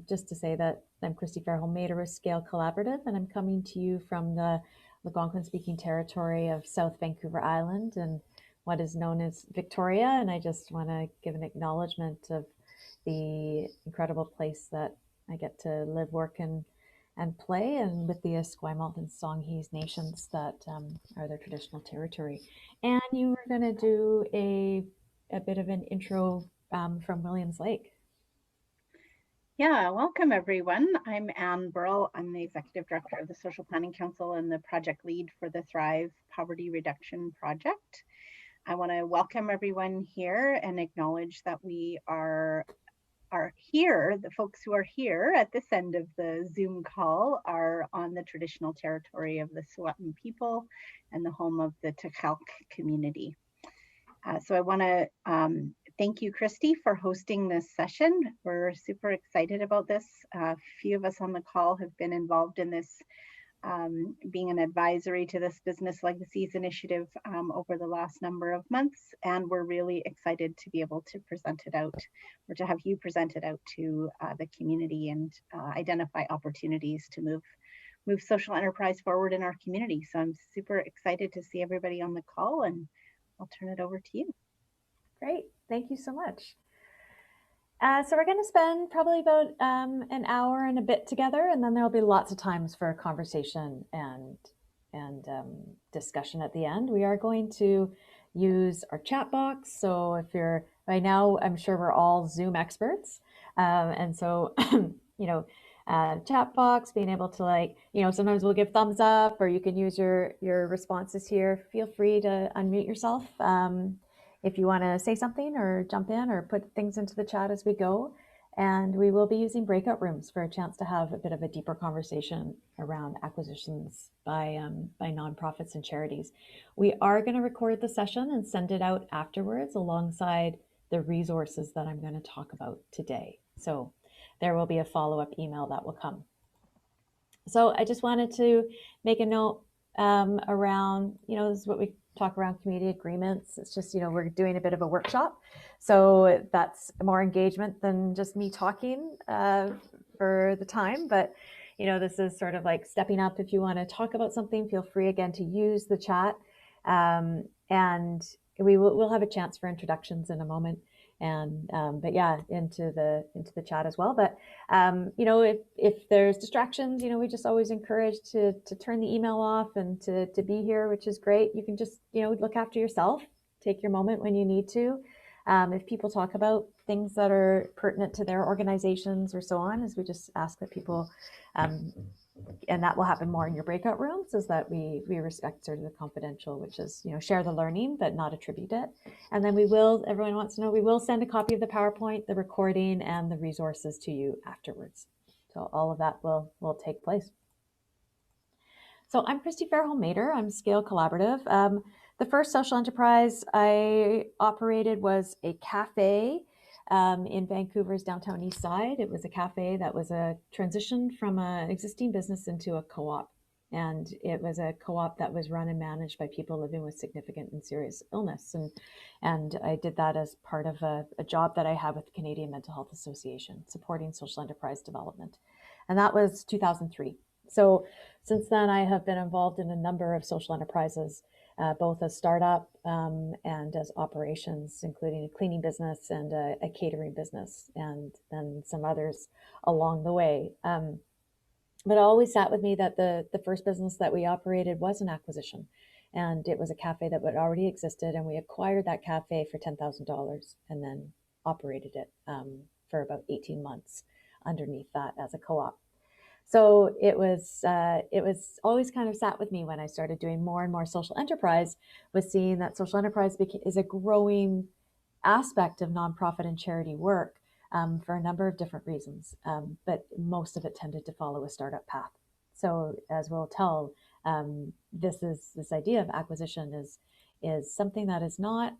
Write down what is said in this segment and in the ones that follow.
Just to say that I'm Christy Fairholm-Mader with Scale Collaborative, and I'm coming to you from the Algonquin-speaking territory of South Vancouver Island and what is known as Victoria. And I just want to give an acknowledgement of the incredible place that I get to live, work, and play, and with the Esquimalt and Songhees nations that are their traditional territory. And you were going to do a bit of an intro from Williams Lake. Yeah, welcome everyone. I'm Anne Burrell. I'm the Executive Director of the Social Planning Council and the project lead for the Thrive Poverty Reduction Project. I want to welcome everyone here and acknowledge that we are here. The folks who are here at this end of the Zoom call are on the traditional territory of the Tsawwassen people and the home of the Takhalk community. So I want to thank you, Christy, for hosting this session. We're super excited about this. A few of us on the call have been involved in this, being an advisory to this Business Legacies Initiative over the last number of months, and we're really excited to be able to present it out, or to have you present it out to the community and identify opportunities to move social enterprise forward in our community. So I'm super excited to see everybody on the call, and I'll turn it over to you. Great, thank you so much. So we're going to spend probably about an hour and a bit together, and then there'll be lots of times for conversation and discussion at the end. We are going to use our chat box. So if you're, by now, I'm sure we're all Zoom experts. And so, chat box, being able to sometimes we'll give thumbs up, or you can use your responses here. Feel free to unmute yourself if you want to say something or jump in or put things into the chat as we go. And we will be using breakout rooms for a chance to have a bit of a deeper conversation around acquisitions by nonprofits and charities. We are going to record the session and send it out afterwards alongside the resources that I'm going to talk about today. So there will be a follow-up email that will come. So I just wanted to make a note around, this is what we talk around community agreements. It's just, we're doing a bit of a workshop. So that's more engagement than just me talking for the time. But, this is sort of like stepping up. If you want to talk about something, feel free again to use the chat. And we'll have a chance for introductions in a moment. And but yeah, into the chat as well. But if there's distractions, we just always encourage to turn the email off and to be here, which is great. You can just look after yourself, take your moment when you need to. If people talk about things that are pertinent to their organizations or so on, as we just ask that people and that will happen more in your breakout rooms, is that we respect sort of the confidential, which is, share the learning, but not attribute it. And then everyone wants to know, we will send a copy of the PowerPoint, the recording, and the resources to you afterwards. So all of that will take place. So I'm Christy Fairholm-Mader. I'm Scale Collaborative. The first social enterprise I operated was a cafe in Vancouver's downtown east side. It was a cafe that was a transition from an existing business into a co-op. And it was a co-op that was run and managed by people living with significant and serious illness. And I did that as part of a job that I had with the Canadian Mental Health Association, supporting social enterprise development. And that was 2003. So since then, I have been involved in a number of social enterprises, both as startup and as operations, including a cleaning business and a catering business, and then some others along the way. But it always sat with me that the first business that we operated was an acquisition. And it was a cafe that had already existed, and we acquired that cafe for $10,000 and then operated it for about 18 months underneath that as a co-op. So it was always kind of sat with me when I started doing more and more social enterprise, was seeing that social enterprise is a growing aspect of nonprofit and charity work for a number of different reasons, but most of it tended to follow a startup path. So as we'll tell, this idea of acquisition is something that is not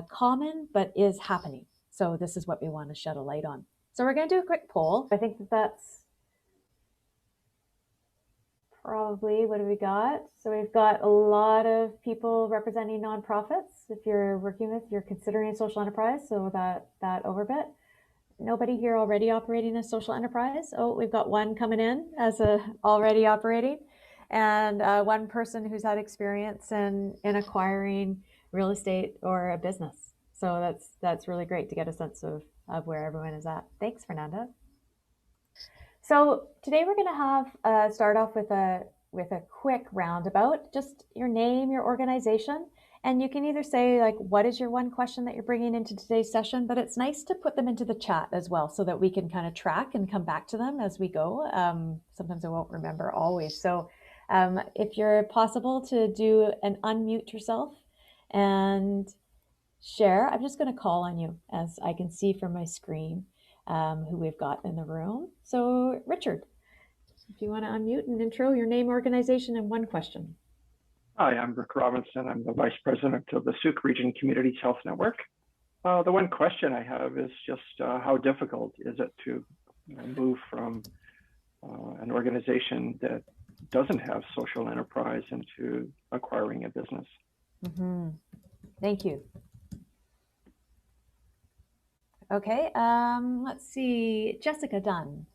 common, but is happening. So this is what we want to shed a light on. So we're going to do a quick poll. I think that's probably, what have we got? So we've got a lot of people representing nonprofits. If you're working with, you're considering a social enterprise, so that over bit. Nobody here already operating a social enterprise? Oh, we've got one coming in as a already operating, and one person who's had experience in acquiring real estate or a business. So that's really great to get a sense of where everyone is at. Thanks, Fernanda. So today we're going to have start off with a quick roundabout, just your name, your organization, and you can either say like, what is your one question that you're bringing into today's session, but it's nice to put them into the chat as well so that we can kind of track and come back to them as we go. Sometimes I won't remember always. So if you're possible to do an unmute yourself and share, I'm just going to call on you as I can see from my screen who we've got in the room. So Richard, if you want to unmute and intro your name, organization, and one question. Hi, I'm Rick Robinson. I'm the Vice President of the Sauk Region Communities Health Network. The one question I have is just how difficult is it to move from an organization that doesn't have social enterprise into acquiring a business? Mm-hmm. Thank you. Okay, let's see, Jessica Dunn.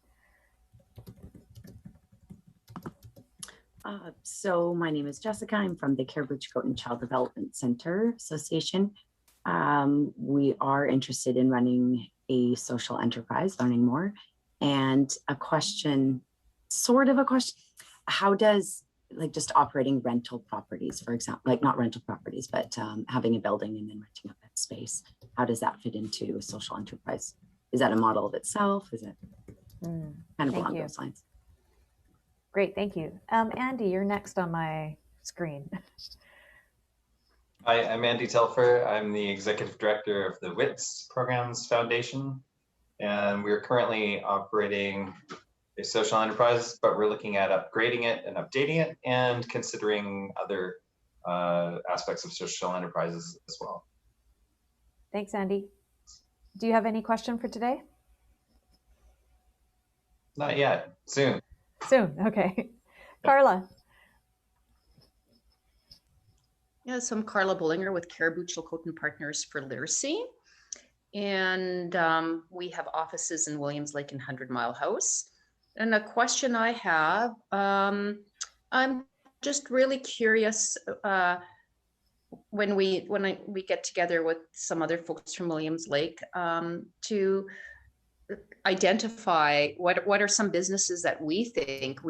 So my name is Jessica. I'm from the Cariboo-Chilcotin Child Development Center Association. We are interested in running a social enterprise, learning more. And a question, sort of a question, how does like just operating rental properties, for example, like not rental properties, but having a building and then renting out that space, how does that fit into a social enterprise? Is that a model of itself? Is it kind of along those lines? Great, thank you. Andy, you're next on my screen. Hi, I'm Andy Telfer. I'm the Executive Director of the WITS Programs Foundation, and we're currently operating a social enterprise, but we're looking at upgrading it and updating it and considering other aspects of social enterprises as well. Thanks, Andy. Do you have any question for today? Not yet, soon. Soon, okay. Carla. Yes, I'm Carla Bullinger with Cariboo-Chilcotin Partners for Literacy. And we have offices in Williams Lake and 100 Mile House. And a question I have, I'm just really curious when we get together with some other folks from Williams Lake to identify what are some businesses that we think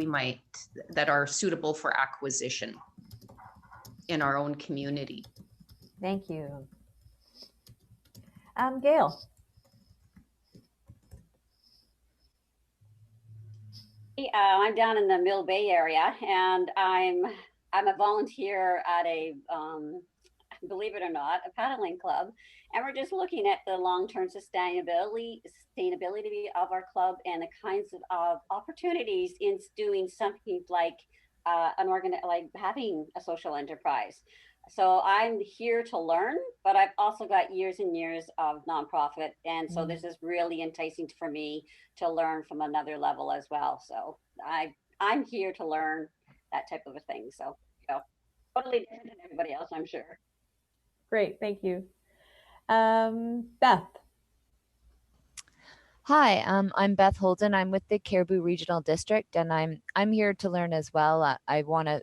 that are suitable for acquisition in our own community. Thank you. Gail. I'm down in the Mill Bay area, and I'm a volunteer at a believe it or not, a paddling club, and we're just looking at the long-term sustainability of our club and the kinds of opportunities in doing something like having a social enterprise. So I'm here to learn, but I've also got years and years of nonprofit, and so this is really enticing for me to learn from another level as well. So I'm here to learn that type of a thing. So totally different than everybody else, I'm sure. Great, thank you. Beth. Hi, I'm Beth Holden. I'm with the Cariboo Regional District, and I'm here to learn as well. I want to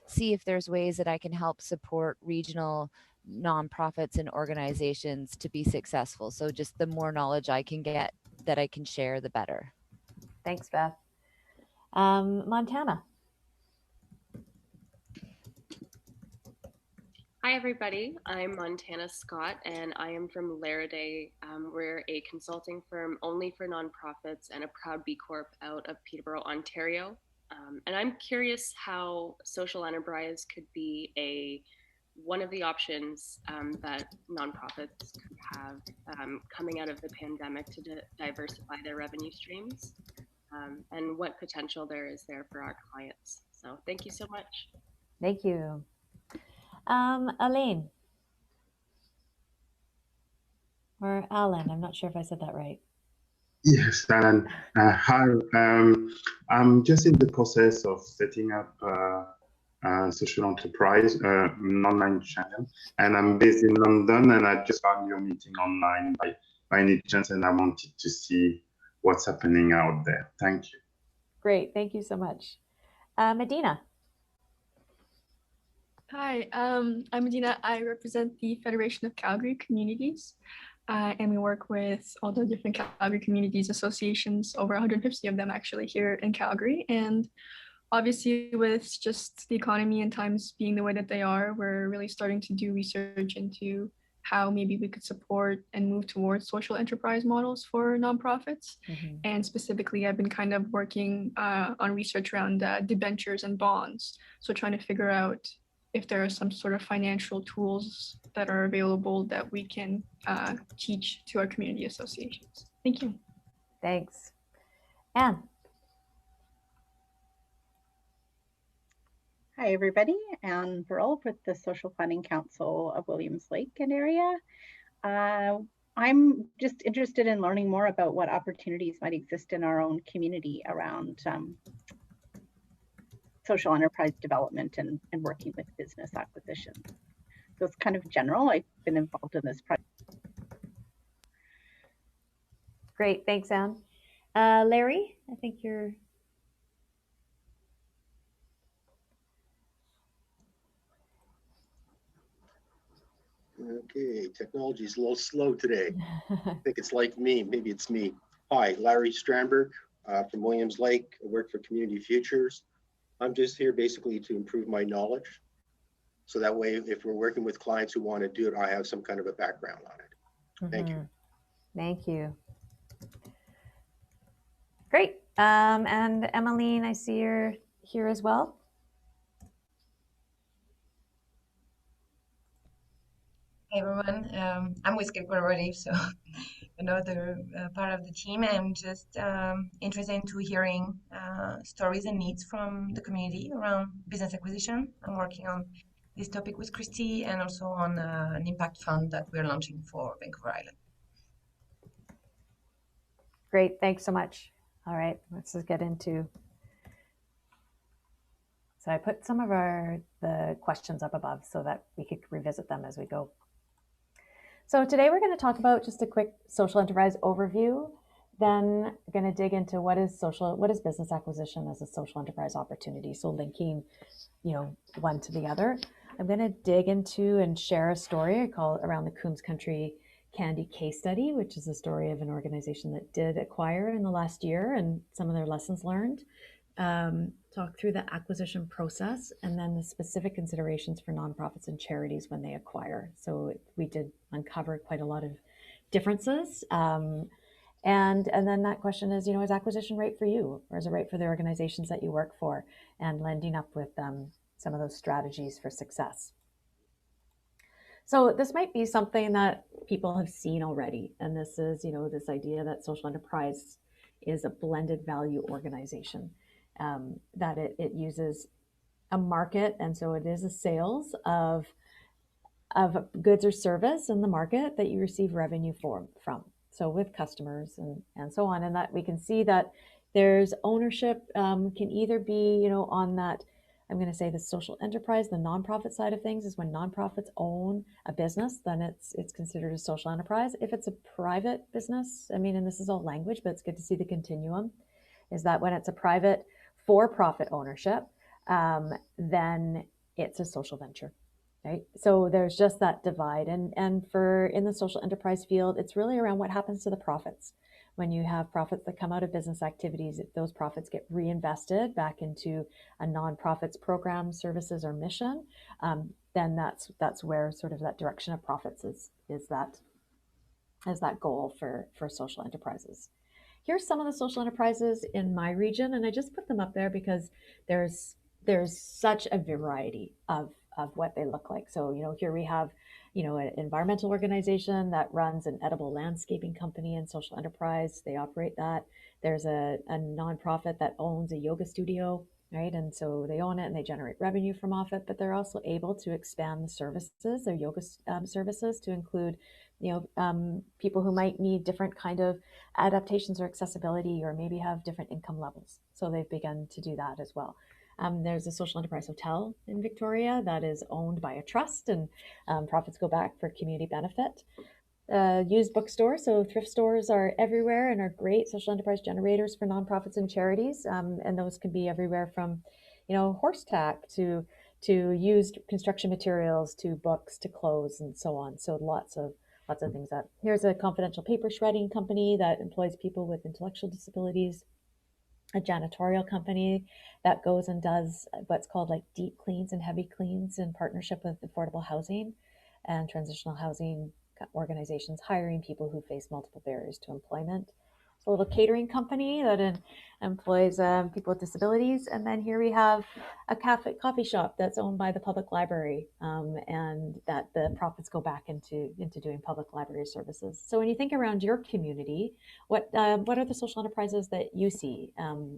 see if there's ways that I can help support regional nonprofits and organizations to be successful. So just the more knowledge I can get that I can share, the better. Thanks, Beth. Montana. Hi, everybody. I'm Montana Scott, and I am from Laraday. We're a consulting firm only for nonprofits and a proud B Corp out of Peterborough, Ontario. And I'm curious how social enterprise could be one of the options that nonprofits could have coming out of the pandemic to diversify their revenue streams, and what potential there is there for our clients. So thank you so much. Thank you. Elaine. Or Alan, I'm not sure if I said that right. Yes, Alan. Hi. I'm just in the process of setting up a social enterprise, an online channel, and I'm based in London, and I just found your meeting online by by any chance, and I wanted to see what's happening out there. Thank you. Great, thank you so much. Medina. Hi, I'm Medina. I represent the Federation of Calgary Communities, and we work with all the different Calgary communities associations, over 150 of them actually here in Calgary. And obviously with just the economy and times being the way that they are, we're really starting to do research into how maybe we could support and move towards social enterprise models for nonprofits. And specifically, I've been kind of working on research around debentures and bonds. So trying to figure out if there are some sort of financial tools that are available that we can teach to our community associations. Thank you. Thanks. Anne. Hi, everybody. Anne Burrell with the Social Planning Council of Williams Lake and area. I'm just interested in learning more about what opportunities might exist in our own community around social enterprise development and working with business acquisition. So it's kind of general. I've been involved in this project. Great, thanks, Anne. Larry, I think you're... Okay, technology is a little slow today. I think it's like me, maybe it's me. Hi, Larry Strandberg from Williams Lake. I work for Community Futures. I'm just here basically to improve my knowledge. So that way, if we're working with clients who want to do it, I have some kind of a background on it. Thank you. Thank you. Great. And Emmeline, I see you're here as well. Hey everyone, I'm with Skateboard already, so another part of the team. I'm just interested into hearing stories and needs from the community around business acquisition. I'm working on this topic with Christy and also on an impact fund that we're launching for Vancouver Island. Great, thanks so much. All right, let's just get into. So I put some of the questions up above so that we could revisit them as we go. So today we're going to talk about just a quick social enterprise overview. Then we're going to dig into what is business acquisition as a social enterprise opportunity. So linking, one to the other. I'm going to dig into and share a story I call around the COOMBS Country Candy case study, which is a story of an organization that did acquire in the last year and some of their lessons learned. Talk through the acquisition process and then the specific considerations for nonprofits and charities when they acquire. So we did uncover quite a lot of differences. And then that question is, is acquisition right for you, or is it right for the organizations that you work for, and blending up with some of those strategies for success. So this might be something that people have seen already. And this is, this idea that social enterprise is a blended value organization. That it uses a market, and so it is a sales of goods or service in the market that you receive revenue from. So with customers and so on, and that we can see that there's ownership can either be, on that, I'm going to say the social enterprise, the nonprofit side of things is when nonprofits own a business, then it's considered a social enterprise. If it's a private business, and this is all language, but it's good to see the continuum, is that when it's a private for-profit ownership, then it's a social venture, right? So there's just that divide. And for in the social enterprise field, it's really around what happens to the profits. When you have profits that come out of business activities, if those profits get reinvested back into a nonprofit's program, services, or mission, then that's where sort of that direction of profits is that goal for social enterprises. Here's some of the social enterprises in my region, and I just put them up there because there's such a variety of what they look like. So, here we have, an environmental organization that runs an edible landscaping company and social enterprise. They operate that. There's a nonprofit that owns a yoga studio, right? And so they own it and they generate revenue from off it, but they're also able to expand the services, their yoga services, to include people who might need different kind of adaptations or accessibility, or maybe have different income levels. So they've begun to do that as well. There's a social enterprise hotel in Victoria that is owned by a trust, and profits go back for community benefit. used bookstore. So thrift stores are everywhere and are great social enterprise generators for nonprofits and charities. And those can be everywhere from, horse tack to used construction materials, to books, to clothes, and so on. So lots of things. That here's a confidential paper shredding company that employs people with intellectual disabilities. A janitorial company that goes and does what's called like deep cleans and heavy cleans in partnership with affordable housing and transitional housing organizations, hiring people who face multiple barriers to employment. It's a little catering company that employs people with disabilities. And then here we have a coffee shop that's owned by the public library, and that the profits go back into doing public library services. So when you think around your community, what are the social enterprises that you see?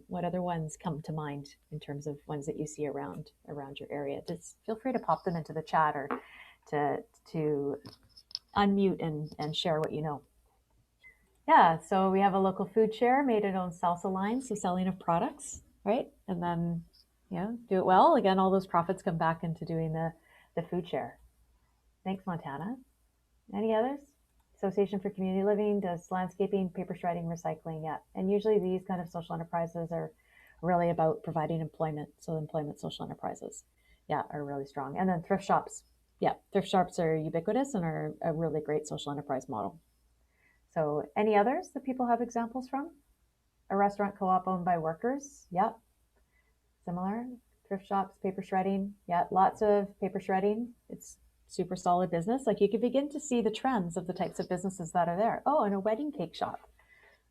What other ones come to mind in terms of ones that you see around your area? Just feel free to pop them into the chat or to unmute and share what you know. Yeah, so we have a local food share, made it own salsa line, so selling of products, right? And then, do it well. Again, all those profits come back into doing the food share. Thanks, Montana. Any others? Association for Community Living does landscaping, paper shredding, recycling. Yeah, and usually these kind of social enterprises are really about providing employment. So employment social enterprises, are really strong. And then thrift shops. Yeah, thrift shops are ubiquitous and are a really great social enterprise model. So any others that people have examples from? A restaurant co-op owned by workers. Yep. Similar. Thrift shops, paper shredding. Yeah, lots of paper shredding. It's super solid business. Like you can begin to see the trends of the types of businesses that are there. Oh, and a wedding cake shop.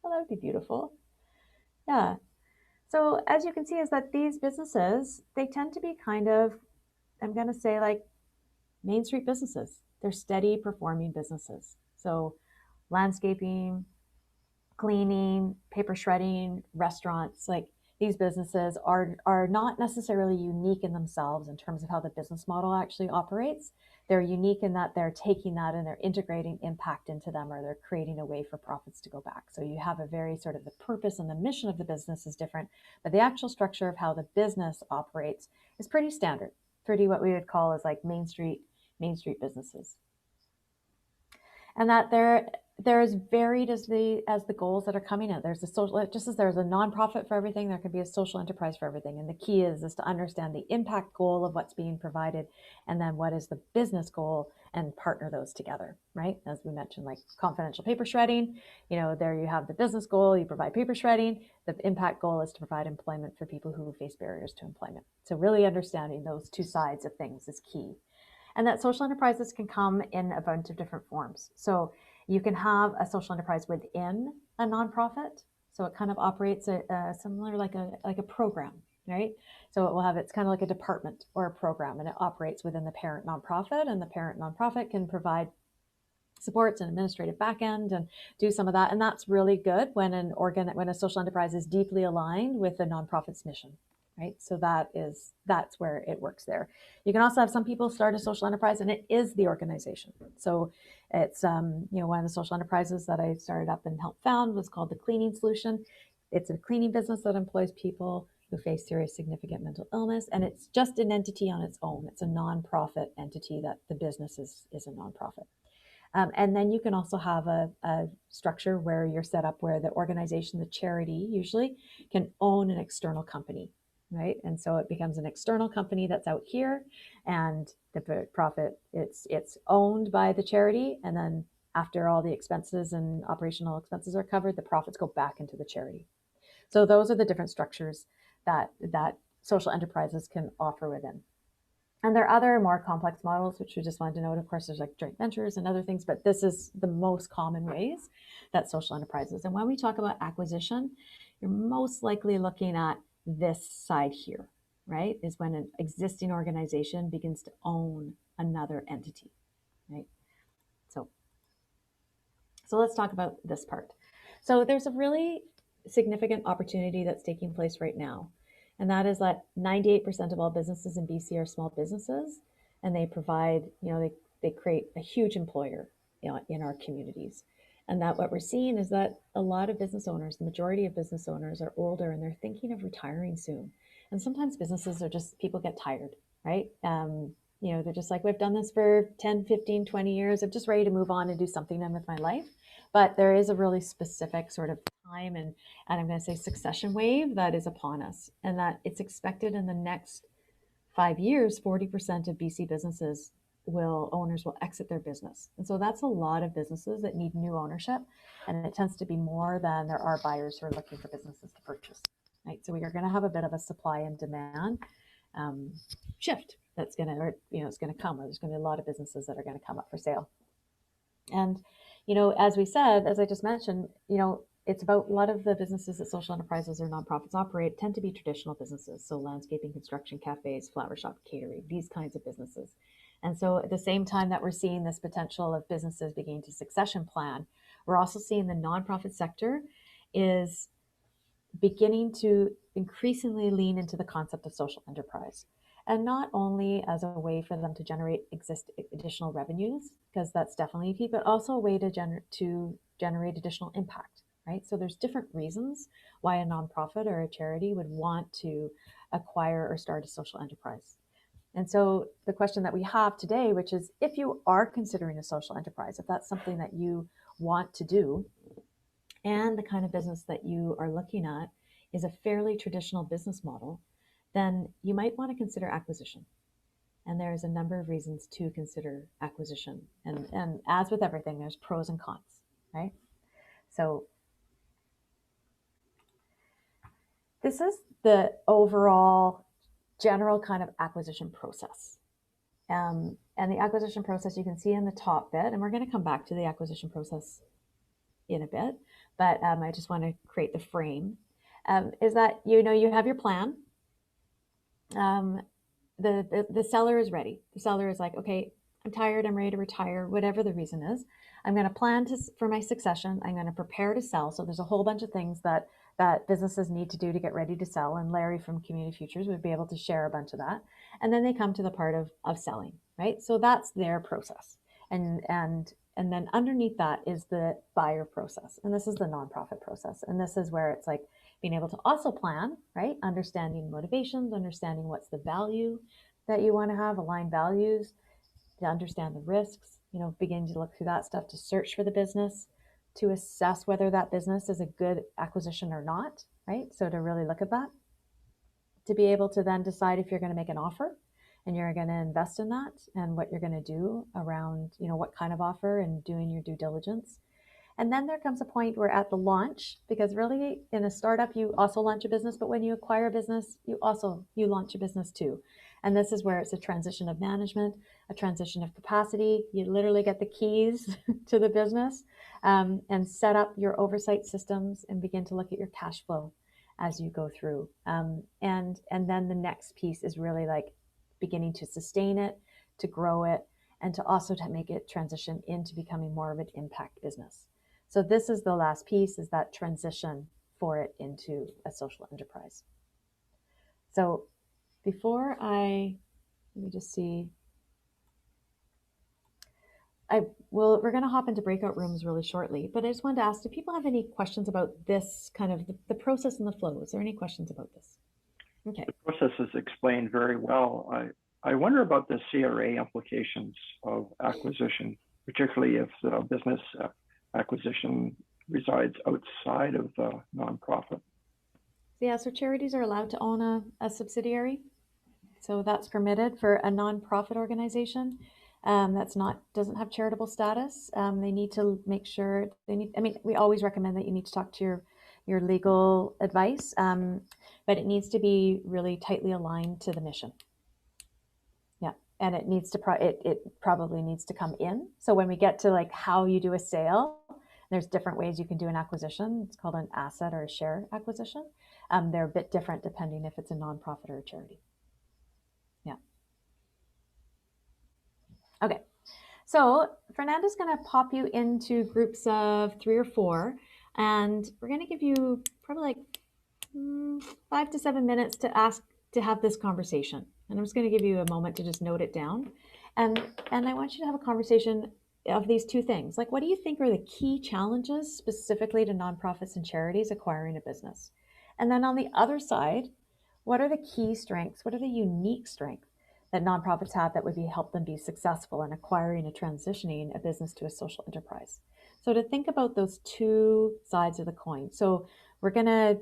Well, that would be beautiful. Yeah. So as you can see is that these businesses, they tend to be kind of, I'm going to say like Main Street businesses. They're steady performing businesses. So landscaping, cleaning, paper shredding, restaurants, like these businesses are not necessarily unique in themselves in terms of how the business model actually operates. They're unique in that they're taking that and they're integrating impact into them, or they're creating a way for profits to go back. So you have a very sort of the purpose and the mission of the business is different, but the actual structure of how the business operates is pretty standard, pretty what we would call as like Main Street businesses. And that they're as varied as the goals that are coming in. There's a social, just as there's a nonprofit for everything, there can be a social enterprise for everything. And the key is to understand the impact goal of what's being provided, and then what is the business goal, and partner those together, right? As we mentioned, like confidential paper shredding, there you have the business goal, you provide paper shredding. The impact goal is to provide employment for people who face barriers to employment. So really understanding those two sides of things is key. And that social enterprises can come in a bunch of different forms. So you can have a social enterprise within a nonprofit. So it kind of operates similar like a program, right? So it will have, it's kind of like a department or a program, and it operates within the parent nonprofit, and the parent nonprofit can provide supports and administrative backend and do some of that. And that's really good when when a social enterprise is deeply aligned with the nonprofit's mission, right? So that's where it works there. You can also have some people start a social enterprise and it is the organization. So it's, one of the social enterprises that I started up and helped found was called the Cleaning Solution. It's a cleaning business that employs people who face serious significant mental illness, and it's just an entity on its own. It's a nonprofit entity that the business is a nonprofit. And then you can also have a structure where you're set up where the organization, the charity usually, can own an external company, right? And so it becomes an external company that's out here, and the profit, it's owned by the charity. And then after all the expenses and operational expenses are covered, the profits go back into the charity. So those are the different structures that social enterprises can offer within. And there are other more complex models, which we just wanted to note. Of course, there's like joint ventures and other things, but this is the most common ways that social enterprises. And when we talk about acquisition, you're most likely looking at this side here, right? Is when an existing organization begins to own another entity, right? So let's talk about this part. So there's a really significant opportunity that's taking place right now. And that is that 98% of all businesses in BC are small businesses, and they provide, they create a huge employer, in our communities. And that what we're seeing is that a lot of business owners, the majority of business owners are older and they're thinking of retiring soon. And sometimes businesses are just, people get tired, right? You know, they're just like, we've done this for 10, 15, 20 years. I'm just ready to move on and do something then with my life. But there is a really specific sort of time and I'm going to say succession wave that is upon us, and that it's expected in the next 5 years, 40% of BC businesses owners will exit their business. And so that's a lot of businesses that need new ownership. And it tends to be more than there are buyers who are looking for businesses to purchase, right? So we are going to have a bit of a supply and demand shift that's going to, or, you know, it's going to come, or there's going to be a lot of businesses that are going to come up for sale. And, you know, as we said, as I just mentioned, you know, it's about a lot of the businesses that social enterprises or nonprofits operate tend to be traditional businesses. So landscaping, construction, cafes, flower shop, catering, these kinds of businesses. And so at the same time that we're seeing this potential of businesses beginning to succession plan, we're also seeing the nonprofit sector is beginning to increasingly lean into the concept of social enterprise. And not only as a way for them to generate additional revenues, because that's definitely key, but also a way to generate additional impact, right? So there's different reasons why a nonprofit or a charity would want to acquire or start a social enterprise. And so the question that we have today, which is, if you are considering a social enterprise, if that's something that you want to do, and the kind of business that you are looking at is a fairly traditional business model, then you might want to consider acquisition. And there's a number of reasons to consider acquisition. And as with everything, there's pros and cons, right? So this is the overall general kind of acquisition process. And the acquisition process you can see in the top bit, and we're going to come back to the acquisition process in a bit, but I just want to create the frame, is that, you know, you have your plan. The seller is ready. The seller is like, okay, I'm tired, I'm ready to retire, whatever the reason is. I'm going to plan for my succession. I'm going to prepare to sell. So there's a whole bunch of things that businesses need to do to get ready to sell. And Larry from Community Futures would be able to share a bunch of that. And then they come to the part of selling, right? So that's their process. And then underneath that is the buyer process. And this is the nonprofit process. And this is where it's like being able to also plan, right? Understanding motivations, understanding what's the value that you want to have, align values, to understand the risks, you know, begin to look through that stuff, to search for the business, to assess whether that business is a good acquisition or not, right? So to really look at that, to be able to then decide if you're going to make an offer and you're going to invest in that and what you're going to do around, you know, what kind of offer and doing your due diligence. And then there comes a point where at the launch, because really in a startup, you also launch a business, but when you acquire a business, you launch a business too. And this is where it's a transition of management, a transition of capacity. You literally get the keys to the business and set up your oversight systems and begin to look at your cash flow as you go through. And then the next piece is really like beginning to sustain it, to grow it, and to also to make it transition into becoming more of an impact business. So this is the last piece, is that transition for it into a social enterprise. So before let me just see. We're going to hop into breakout rooms really shortly, but I just wanted to ask, do people have any questions about this kind of the process and the flow? Is there any questions about this? Okay. The process is explained very well. I wonder about the CRA implications of acquisition, particularly if the business acquisition resides outside of the nonprofit. Yeah, so charities are allowed to own a subsidiary. So that's permitted for a nonprofit organization doesn't have charitable status. They need to make sure we always recommend that you need to talk to your legal advice, but it needs to be really tightly aligned to the mission. Yeah, and it needs to it probably needs to come in. So when we get to like how you do a sale, there's different ways you can do an acquisition. It's called an asset or a share acquisition. They're a bit different depending if it's a nonprofit or a charity. Yeah. Okay, so Fernanda's going to pop you into groups of 3 or 4, and we're going to give you probably like 5 to 7 minutes to have this conversation. And I'm just going to give you a moment to just note it down. And I want you to have a conversation of these 2 things. Like, what do you think are the key challenges specifically to nonprofits and charities acquiring a business? And then on the other side, what are the key strengths? What are the unique strengths that nonprofits have that would help them be successful in acquiring and transitioning a business to a social enterprise. So to think about those two sides of the coin. So we're going to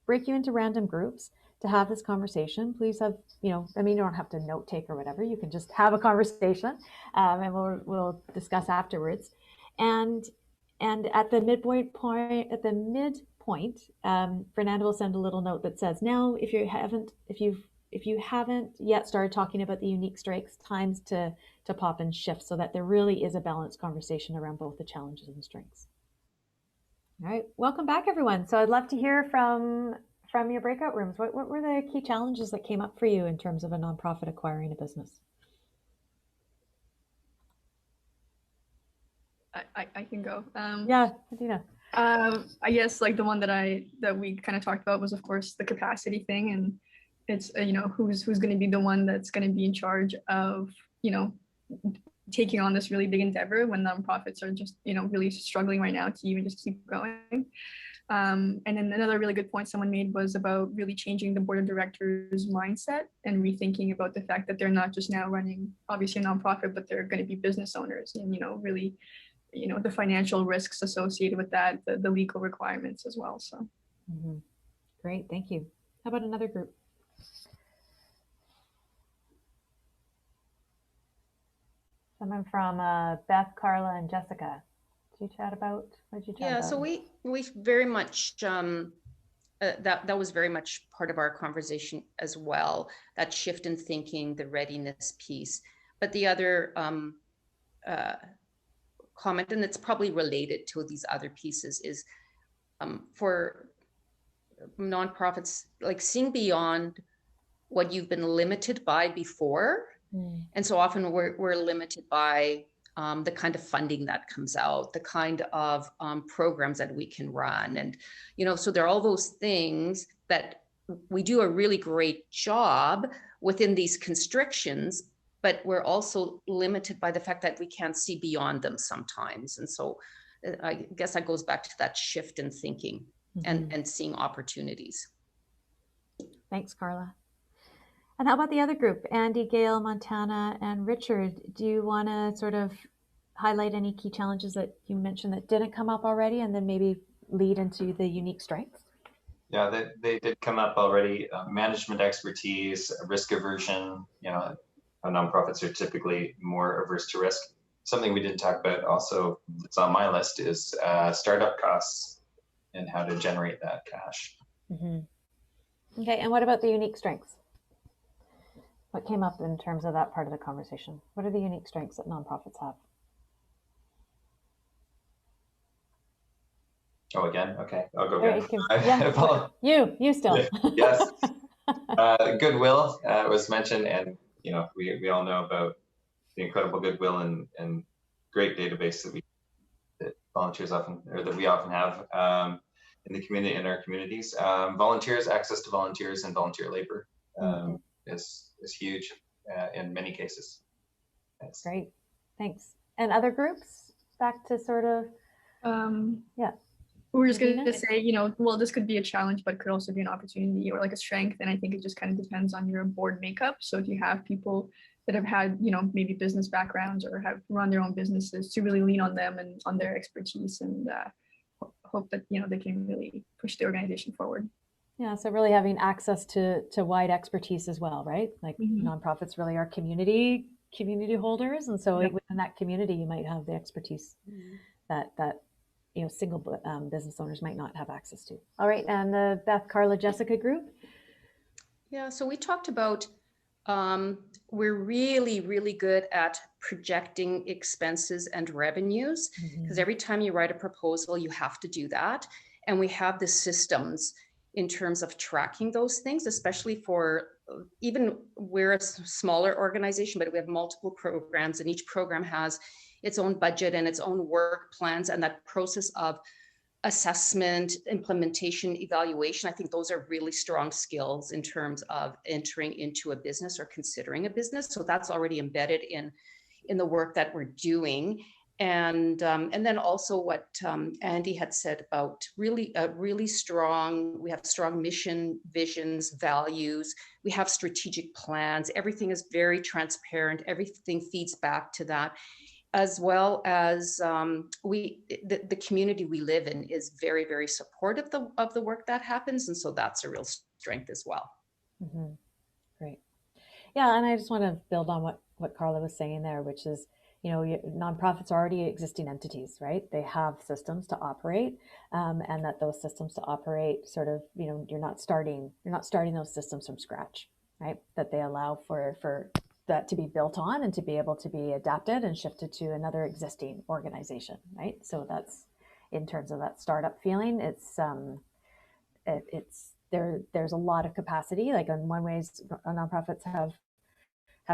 break you into random groups to have this conversation. Please have, you don't have to note take or whatever. You can just have a conversation, and we'll discuss afterwards. And at the midpoint, Fernando will send a little note that says, now, if you haven't yet started talking about the unique strengths, times to pop and shift, so that there really is a balanced conversation around both the challenges and strengths. All right, welcome back, everyone. So I'd love to hear from your breakout rooms. What were the key challenges that came up for you in terms of a nonprofit acquiring a business? I can go. Yeah, Adina. I guess like the one that we kind of talked about was, of course, the capacity thing, and it's who's going to be the one that's going to be in charge of taking on this really big endeavor when nonprofits are just really struggling right now to even just keep going. And then another really good point someone made was about really changing the board of directors mindset and rethinking about the fact that they're not just now running obviously a nonprofit, but they're going to be business owners, and really the financial risks associated with that, the legal requirements as well. So Great, thank you. How about another group? Someone from Beth, Carla, and Jessica. Did you chat about? What did you chat about? So we very much that was very much part of our conversation as well. That shift in thinking, the readiness piece. But the other comment, and it's probably related to these other pieces, is for nonprofits, like seeing beyond what you've been limited by before. And so often we're limited by the kind of funding that comes out, the kind of programs that we can run. And, so there are all those things that we do a really great job within these constrictions, but we're also limited by the fact that we can't see beyond them sometimes. And so I guess that goes back to that shift in thinking and seeing opportunities. Thanks, Carla. And how about the other group? Andy, Gail, Montana, and Richard, do you want to sort of highlight any key challenges that you mentioned that didn't come up already, and then maybe lead into the unique strengths? Yeah, they did come up already. Management expertise, risk aversion, nonprofits are typically more averse to risk. Something we didn't talk about also that's on my list is startup costs and how to generate that cash. Okay, and what about the unique strengths? What came up in terms of that part of the conversation? What are the unique strengths that nonprofits have? Oh, again? Okay, I'll go again. You still. Yes. Goodwill was mentioned, and we all know about the incredible goodwill and great database that volunteers often, or that we often have in the community, in our communities. Volunteers, access to volunteers and volunteer labor is huge in many cases. Thanks. Great, thanks. And other groups, back to sort of, we were just going to say, well, this could be a challenge, but could also be an opportunity or like a strength. And I think it just kind of depends on your board makeup. So if you have people that have had, maybe business backgrounds or have run their own businesses, to really lean on them and on their expertise, and hope that, they can really push the organization forward. Yeah, so really having access to wide expertise as well, right? Like nonprofits really are community holders, and so within that community, you might have the expertise that single business owners might not have access to. All right, and the Beth, Carla, Jessica group. Yeah, so we talked about we're really, really good at projecting expenses and revenues, because every time you write a proposal, you have to do that, and we have the systems in terms of tracking those things, especially for, even we're a smaller organization, but we have multiple programs, and each program has its own budget and its own work plans, and that process of assessment, implementation, evaluation, I think those are really strong skills in terms of entering into a business or considering a business. So that's already embedded in the work that we're doing. And then also what Andy had said about really strong, we have strong mission, visions, values, we have strategic plans, everything is very transparent, everything feeds back to that, as well as the community we live in is very, very supportive of the work that happens. And so that's a real strength as well. Mm-hmm. Great. Yeah, and I just want to build on what Carla was saying there, which is, you know, nonprofits are already existing entities, right? They have systems to operate, and that those systems to operate sort of, you know, you're not starting those systems from scratch, right? That they allow for that to be built on and to be able to be adapted and shifted to another existing organization, right? So that's, in terms of that startup feeling, there's a lot of capacity. Like in one ways, nonprofits have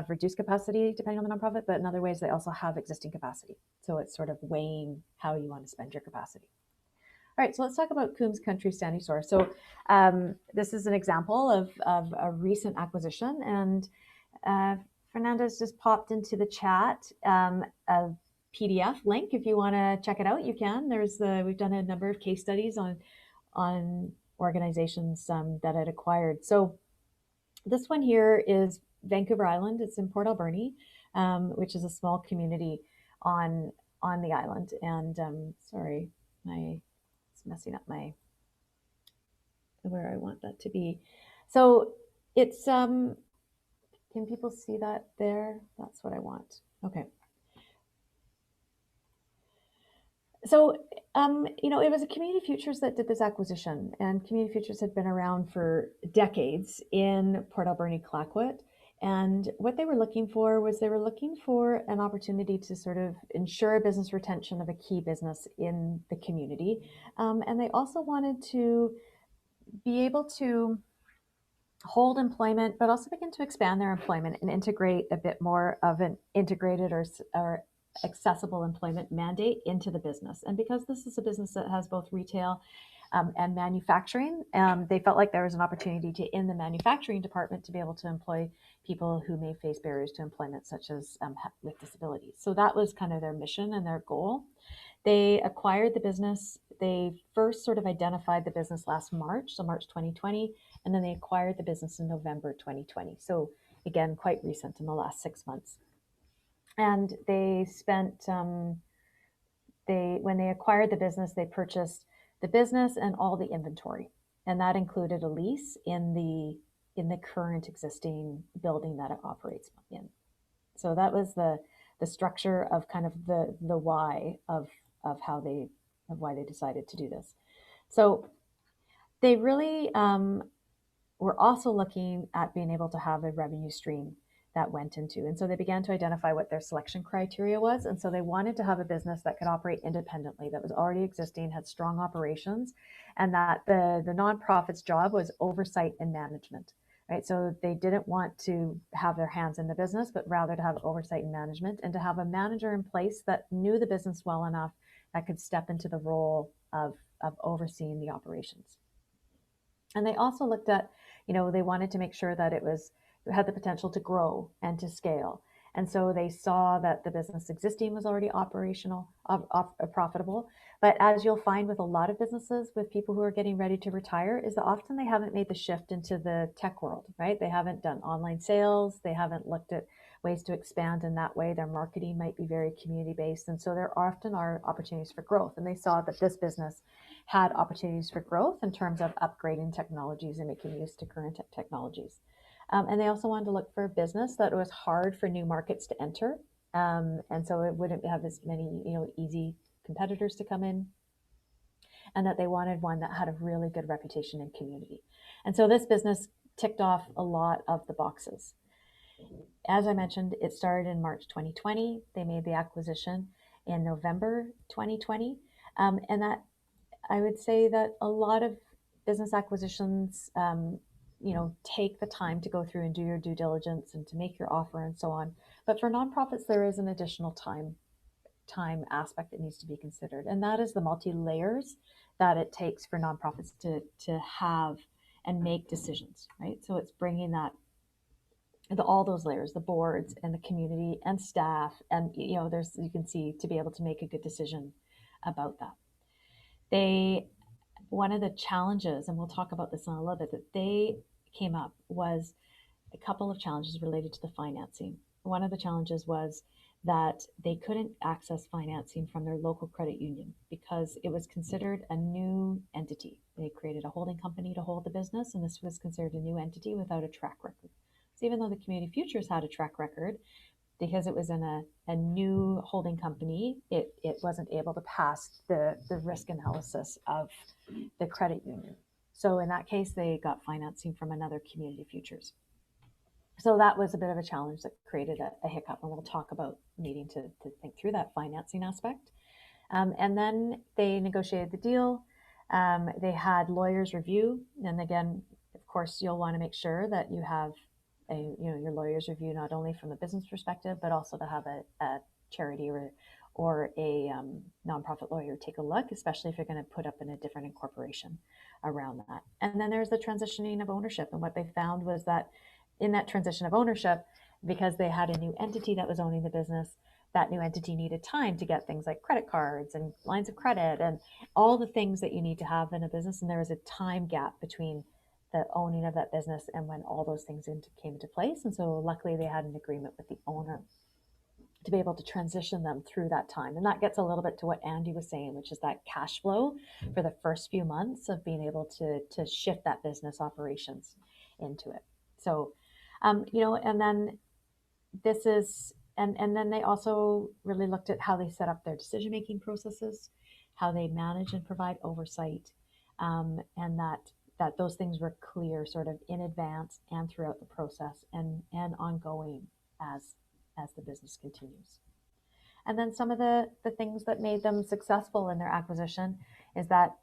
reduced capacity depending on the nonprofit, but in other ways they also have existing capacity. So it's sort of weighing how you want to spend your capacity. All right, so let's talk about COOMBS Country Standing Source. So this is an example of a recent acquisition, and Fernanda's just popped into the chat a PDF link. If you want to check it out, you can. We've done a number of case studies on organizations that had acquired. So this one here is Vancouver Island. It's in Port Alberni, which is a small community on the island. And sorry, it's messing up where I want that to be. So it's can people see that there? That's what I want. Okay. So, you know, it was a Community Futures that did this acquisition, and Community Futures had been around for decades in Port Alberni-CLAYOQUOT. And what they were looking for was an opportunity to sort of ensure business retention of a key business in the community. And they also wanted to be able to hold employment, but also begin to expand their employment and integrate a bit more of an integrated or accessible employment mandate into the business. And because this is a business that has both retail and manufacturing, they felt like there was an opportunity in the manufacturing department to be able to employ people who may face barriers to employment, such as with disabilities. So that was kind of their mission and their goal. They acquired the business. They first sort of identified the business last March, so March 2020, and then they acquired the business in November 2020. So again, quite recent, in the last 6 months. And they spent, when they acquired the business, they purchased the business and all the inventory. And that included a lease in the current existing building that it operates in. So that was the structure of kind of the why of why they decided to do this. So they really were also looking at being able to have a revenue stream that went into. And so they began to identify what their selection criteria was. And so they wanted to have a business that could operate independently, that was already existing, had strong operations, and that the nonprofit's job was oversight and management, right? So they didn't want to have their hands in the business, but rather to have oversight and management, and to have a manager in place that knew the business well enough that could step into the role of overseeing the operations. And they also looked at, you know, they wanted to make sure that it had the potential to grow and to scale. And so they saw that the business existing was already operational, profitable. But as you'll find with a lot of businesses, with people who are getting ready to retire, is that often they haven't made the shift into the tech world, right? They haven't done online sales. They haven't looked at ways to expand in that way. Their marketing might be very community-based. And so there often are opportunities for growth. And they saw that this business had opportunities for growth in terms of upgrading technologies and making use to current technologies. And they also wanted to look for a business that was hard for new markets to enter. And so it wouldn't have as many, you know, easy competitors to come in, and that they wanted one that had a really good reputation in community. And so this business ticked off a lot of the boxes. As I mentioned, it started in March 2020. They made the acquisition in November 2020. And that, I would say that a lot of business acquisitions, you know, take the time to go through and do your due diligence and to make your offer and so on. But for nonprofits, there is an additional time aspect that needs to be considered. And that is the multi-layers that it takes for nonprofits to have and make decisions, right? So it's bringing that all those layers, the boards and the community and staff, and you can see, to be able to make a good decision about that. One of the challenges, and we'll talk about this in a little bit, that they came up was a couple of challenges related to the financing. One of the challenges was that they couldn't access financing from their local credit union because it was considered a new entity. They created a holding company to hold the business, and this was considered a new entity without a track record. So even though the Community Futures had a track record, because it was in a new holding company, it wasn't able to pass the risk analysis of the credit union. So in that case, they got financing from another Community Futures. So that was a bit of a challenge that created a hiccup, and we'll talk about needing to think through that financing aspect. And then they negotiated the deal. They had lawyers review, and again, of course, you'll want to make sure that you have your lawyers review not only from a business perspective, but also to have a charity or a nonprofit lawyer take a look, especially if you're going to put up in a different incorporation around that. And then there's the transitioning of ownership, and what they found was that in that transition of ownership, because they had a new entity that was owning the business, that new entity needed time to get things like credit cards and lines of credit and all the things that you need to have in a business. And there was a time gap between the owning of that business and when all those things came into place. And so luckily they had an agreement with the owner to be able to transition them through that time. And that gets a little bit to what Andy was saying, which is that cash flow for the first few months of being able to shift that business operations into it. So, and then this is, and then they also really looked at how they set up their decision-making processes, how they manage and provide oversight, and that those things were clear sort of in advance and throughout the process and ongoing as the business continues. And then some of the things that made them successful in their acquisition is that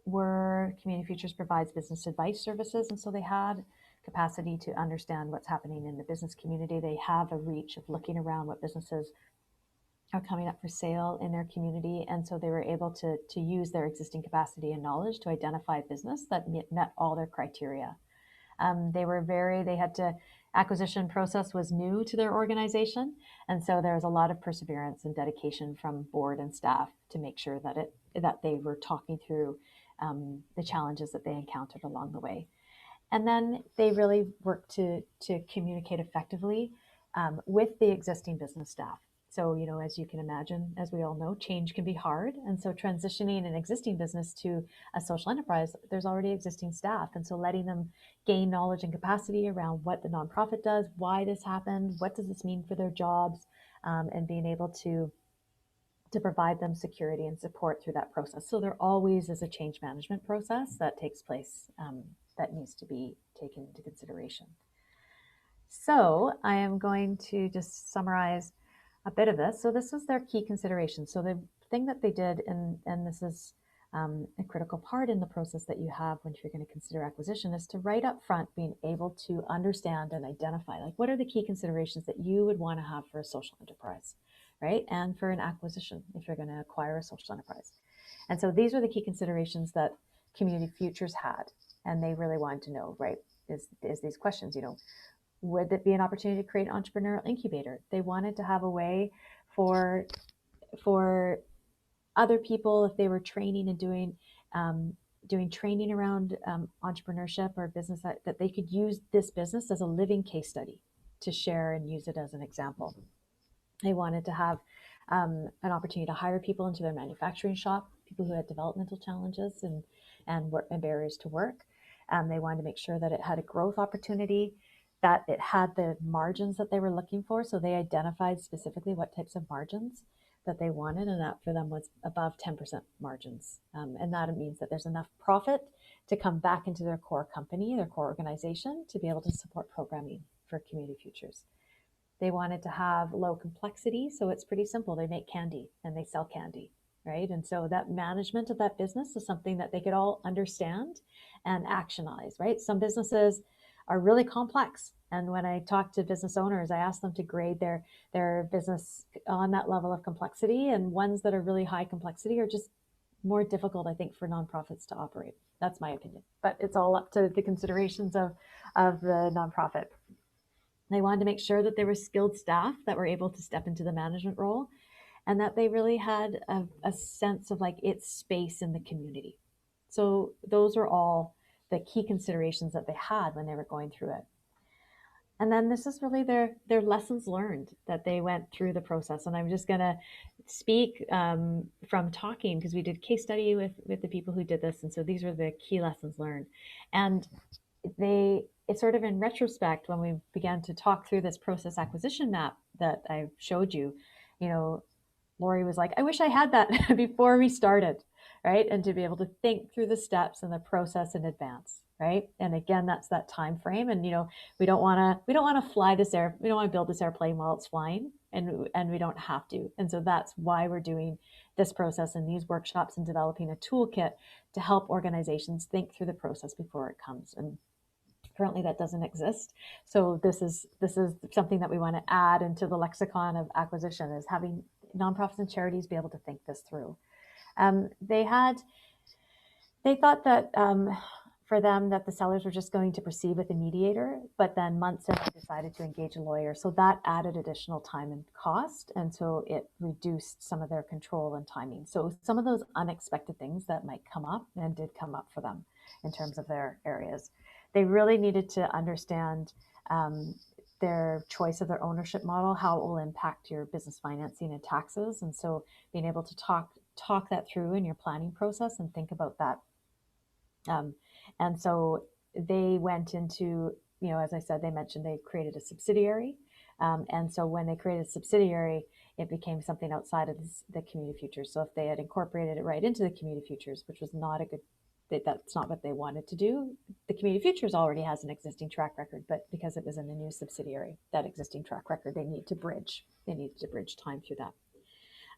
Community Futures provides business advice services, and so they had capacity to understand what's happening in the business community. They have a reach of looking around what businesses are coming up for sale in their community, and so they were able to use their existing capacity and knowledge to identify a business that met all their criteria. Acquisition process was new to their organization, and so there was a lot of perseverance and dedication from board and staff to make sure that they were talking through the challenges that they encountered along the way. And then they really worked to communicate effectively with the existing business staff. So, as you can imagine, as we all know, change can be hard. And so transitioning an existing business to a social enterprise, there's already existing staff. And so letting them gain knowledge and capacity around what the nonprofit does, why this happened, what does this mean for their jobs, and being able to provide them security and support through that process. So there always is a change management process that takes place that needs to be taken into consideration. So I am going to just summarize a bit of this. So this is their key considerations. So the thing that they did, and this is a critical part in the process that you have when you're going to consider acquisition, is to right up front being able to understand and identify, like, what are the key considerations that you would want to have for a social enterprise, right? And for an acquisition, if you're going to acquire a social enterprise. And so these are the key considerations that Community Futures had, and they really wanted to know, right, is these questions, would it be an opportunity to create an entrepreneurial incubator? They wanted to have a way for other people, if they were training and doing training around entrepreneurship or business, that they could use this business as a living case study to share and use it as an example. They wanted to have an opportunity to hire people into their manufacturing shop, people who had developmental challenges and barriers to work. They wanted to make sure that it had a growth opportunity, that it had the margins that they were looking for. So they identified specifically what types of margins that they wanted, and that for them was above 10% margins. And that means that there's enough profit to come back into their core company, their core organization, to be able to support programming for Community Futures. They wanted to have low complexity, so it's pretty simple. They make candy and they sell candy, right? And so that management of that business is something that they could all understand and actionize, right? Some businesses are really complex. And when I talk to business owners, I ask them to grade their business on that level of complexity, and ones that are really high complexity are just more difficult, I think, for nonprofits to operate. That's my opinion, but it's all up to the considerations of of the nonprofit. They wanted to make sure that there were skilled staff that were able to step into the management role, and that they really had a sense of like its space in the community. So those are all the key considerations that they had when they were going through it. And then this is really their lessons learned that they went through the process. And I'm just going to speak from talking, because we did case study with the people who did this. And so these are the key lessons learned. And it's sort of in retrospect, when we began to talk through this process acquisition map that I showed you, you know, Lori was like, I wish I had that before we started, right? And to be able to think through the steps and the process in advance, right? And again, that's that time frame. And you know, we don't want to fly this we don't want to build this airplane while it's flying, and we don't have to. And so that's why we're doing this process and these workshops and developing a toolkit to help organizations think through the process before it comes. And currently that doesn't exist. So this is something that we want to add into the lexicon of acquisition, is having nonprofits and charities be able to think this through. They thought that for them that the sellers were just going to proceed with a mediator, but then months in they decided to engage a lawyer. So that added additional time and cost. And so it reduced some of their control and timing. So some of those unexpected things that might come up, and did come up for them in terms of their areas. They really needed to understand their choice of their ownership model, how it will impact your business financing and taxes. And so being able to talk that through in your planning process and think about that. And so they went into, you know, as I said, they mentioned they created a subsidiary. And so when they created a subsidiary, it became something outside of the community futures. So if they had incorporated it right into the community futures, which was not a good, that's not what they wanted to do. The community futures already has an existing track record, but because it was in a new subsidiary, that existing track record, they needed to bridge time through that.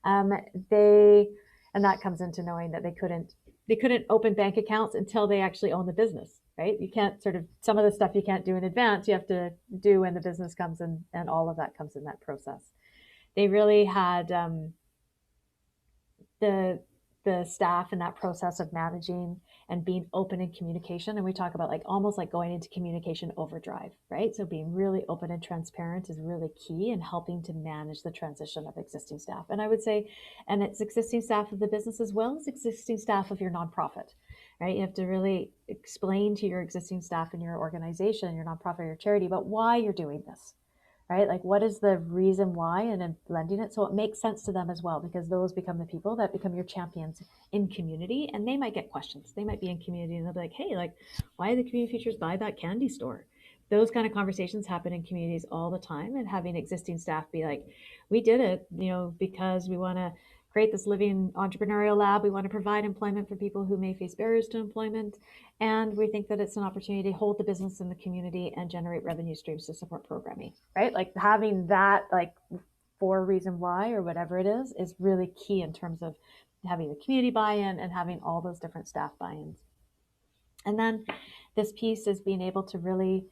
And that comes into knowing that they couldn't open bank accounts until they actually own the business, right? You can't some of the stuff you can't do in advance, you have to do when the business comes in, and all of that comes in that process. They really had the staff in that process of managing and being open in communication. And we talk about like almost like going into communication overdrive, right? So being really open and transparent is really key in helping to manage the transition of existing staff. And I would say, and it's existing staff of the business as well as existing staff of your nonprofit, right? You have to really explain to your existing staff in your organization, your nonprofit, or your charity about why you're doing this, right? Like what is the reason why, and then blending it so it makes sense to them as well, because those become the people that become your champions in community, and they might get questions. They might be in community and they'll be like, hey, like why did the community futures buy that candy store? Those kind of conversations happen in communities all the time, and having existing staff be like, we did it, you know, because we want to create this living entrepreneurial lab. We want to provide employment for people who may face barriers to employment. And we think that it's an opportunity to hold the business in the community and generate revenue streams to support programming, right? Like having that like for reason why or whatever it is really key in terms of having the community buy-in and having all those different staff buy-ins. And then this piece is being able to really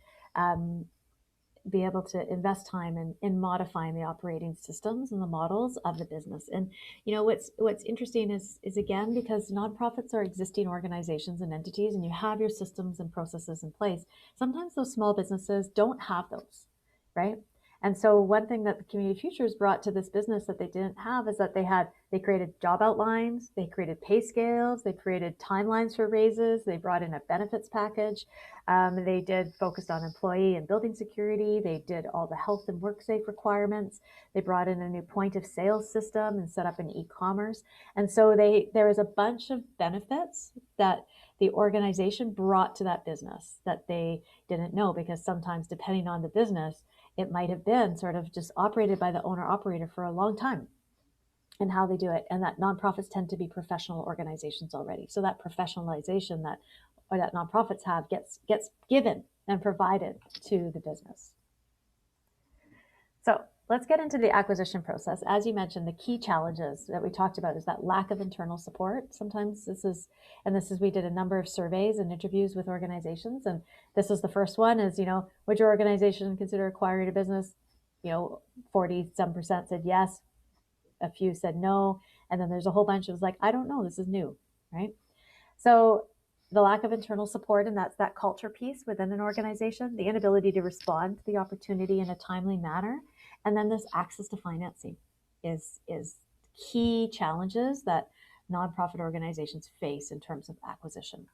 be able to invest time in modifying the operating systems and the models of the business. And you know what's interesting is again, because nonprofits are existing organizations and entities, and you have your systems and processes in place, sometimes those small businesses don't have those, right? And so one thing that the Community Futures brought to this business that they didn't have is that they created job outlines, they created pay scales, they created timelines for raises, they brought in a benefits package. They did focused on employee and building security. They did all the health and work safe requirements. They brought in a new point of sale system and set up an e-commerce. And so there was a bunch of benefits that the organization brought to that business that they didn't know, because sometimes depending on the business, it might have been sort of just operated by the owner operator for a long time and how they do it. And that nonprofits tend to be professional organizations already. So that professionalization that nonprofits have gets given and provided to the business. So let's get into the acquisition process. As you mentioned, the key challenges that we talked about is that lack of internal support. Sometimes we did a number of surveys and interviews with organizations, and this is the first one is, you know, would your organization consider acquiring a business? You know, 40% said yes, a few said no, and then there's a whole bunch of like, I don't know, this is new, right? So the lack of internal support, and that's that culture piece within an organization, the inability to respond to the opportunity in a timely manner, and then this access to financing is key challenges that nonprofit organizations face in terms of acquisition.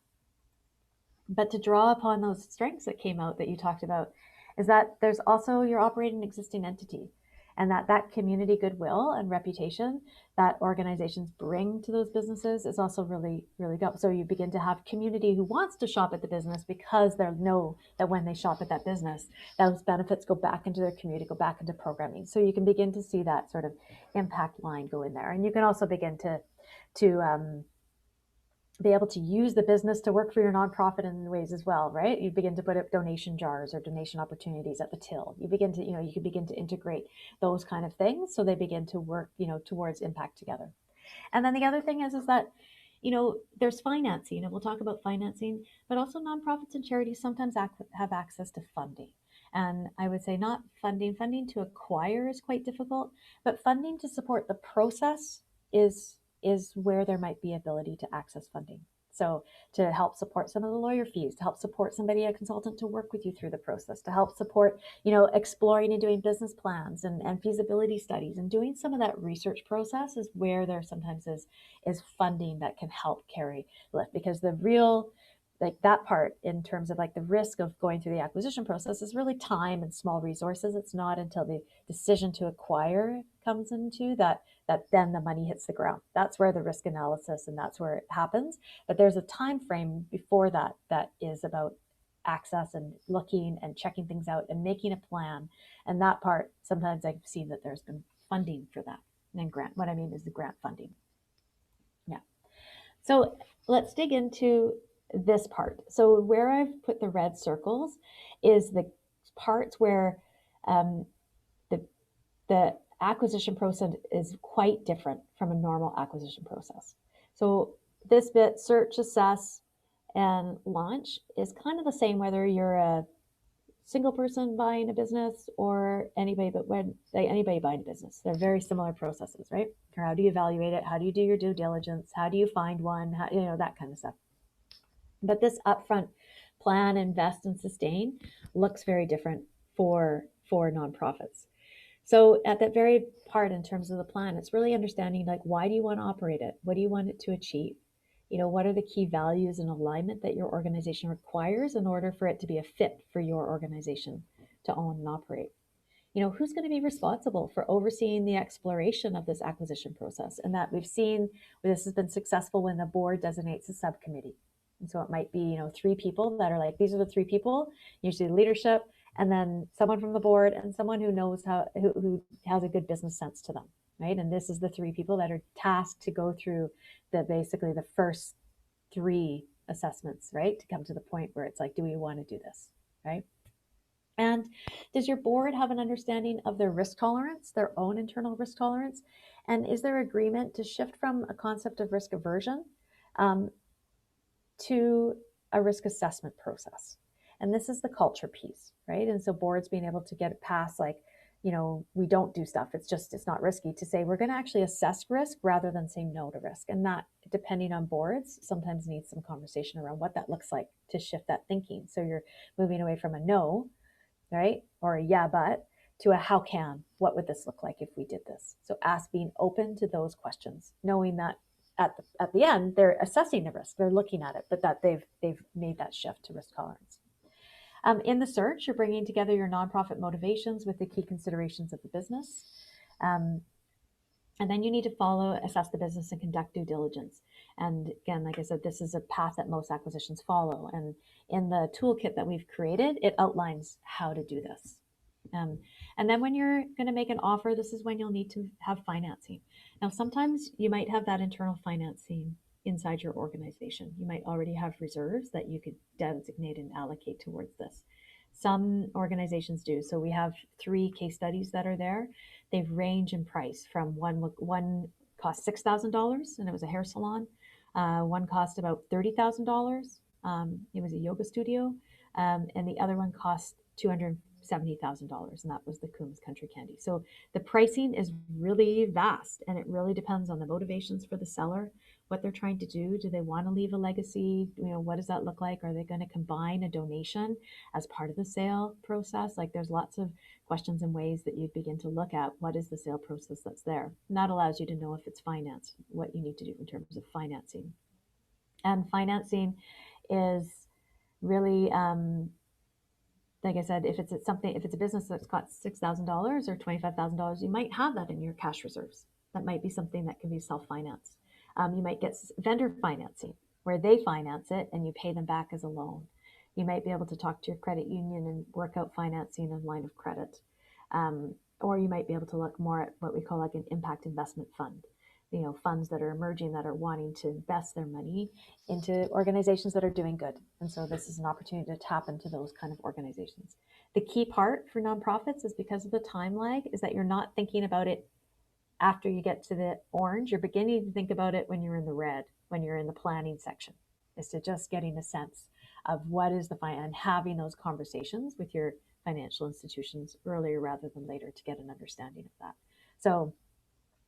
But to draw upon those strengths that came out that you talked about is that there's also, you're operating an existing entity, and that community goodwill and reputation that organizations bring to those businesses is also really, really good. So you begin to have community who wants to shop at the business because they know that when they shop at that business, those benefits go back into their community, go back into programming. So you can begin to see that sort of impact line go in there. And you can also begin to be able to use the business to work for your nonprofit in ways as well, right? You begin to put up donation jars or donation opportunities at the till. You begin to, you can begin to integrate those kind of things so they begin to work, towards impact together. And then the other thing is that, there's financing, and we'll talk about financing, but also nonprofits and charities sometimes have access to funding. And I would say not funding to acquire is quite difficult, but funding to support the process is where there might be ability to access funding. So to help support some of the lawyer fees, to help support somebody, a consultant, to work with you through the process, to help support, exploring and doing business plans and feasibility studies and doing some of that research process is where there sometimes is funding that can help carry lift, because the real, like that part in terms of like the risk of going through the acquisition process is really time and small resources. It's not until the decision to acquire comes into that then the money hits the ground. That's where the risk analysis and that's where it happens. But there's a time frame before that is about access and looking and checking things out and making a plan. And that part, sometimes I've seen that there's been funding for that. And grant, what I mean is the grant funding. Yeah. So let's dig into this part. So where I've put the red circles is the parts where the acquisition process is quite different from a normal acquisition process. So this bit, search, assess, and launch, is kind of the same whether you're a single person buying a business or anybody buying a business. They're very similar processes, right? How do you evaluate it? How do you do your due diligence? How do you find one? How, that kind of stuff. But this upfront plan, invest, and sustain looks very different for nonprofits. So at that very part in terms of the plan, it's really understanding, like, why do you want to operate it? What do you want it to achieve? What are the key values and alignment that your organization requires in order for it to be a fit for your organization to own and operate? Who's going to be responsible for overseeing the exploration of this acquisition process? And that we've seen this has been successful when the board designates a subcommittee. And so it might be, 3 people that are like, these are the 3 people, usually leadership, and then someone from the board and someone who knows who has a good business sense to them, right? And this is the 3 people that are tasked to go through basically the first 3 assessments, right? To come to the point where it's like, do we want to do this, right? And does your board have an understanding of their risk tolerance, their own internal risk tolerance? And is there agreement to shift from a concept of risk aversion to a risk assessment process? And this is the culture piece, right? And so boards being able to get it past, like, we don't do stuff, it's not risky, to say we're going to actually assess risk rather than say no to risk. And that, depending on boards, sometimes needs some conversation around what that looks like to shift that thinking. So you're moving away from a no, right, or a yeah but, to a how can, what would this look like if we did this? So being open to those questions, knowing that at the end they're assessing the risk, they're looking at it, but that they've made that shift to risk tolerance. In the search, you're bringing together your nonprofit motivations with the key considerations of the business. And then you need to assess the business and conduct due diligence. And again, like I said, this is a path that most acquisitions follow. And in the toolkit that we've created, it outlines how to do this. And then when you're going to make an offer, this is when you'll need to have financing. Now, sometimes you might have that internal financing inside your organization. You might already have reserves that you could designate and allocate towards this. Some organizations do. So we have 3 case studies that are there. They range in price from one cost $6,000 and it was a hair salon. One cost about $30,000. It was a yoga studio. And the other one cost $270,000, and that was the COOMBS Country Candy. So the pricing is really vast, and it really depends on the motivations for the seller, what they're trying to do. Do they want to leave a legacy? What does that look like? Are they going to combine a donation as part of the sale process? Like, there's lots of questions and ways that you begin to look at what is the sale process that's there. And that allows you to know if it's financed, what you need to do in terms of financing. And financing is really, like I said, if it's a business that's got $6,000 or $25,000, you might have that in your cash reserves. That might be something that can be self-financed. You might get vendor financing, where they finance it and you pay them back as a loan. You might be able to talk to your credit union and work out financing of line of credit. Or you might be able to look more at what we call like an impact investment fund. Funds that are emerging that are wanting to invest their money into organizations that are doing good. And so this is an opportunity to tap into those kind of organizations. The key part for nonprofits is, because of the time lag, is that you're not thinking about it after you get to the orange. You're beginning to think about it when you're in the red, when you're in the planning section, is to just getting a sense of what is the and having those conversations with your financial institutions earlier rather than later to get an understanding of that. So,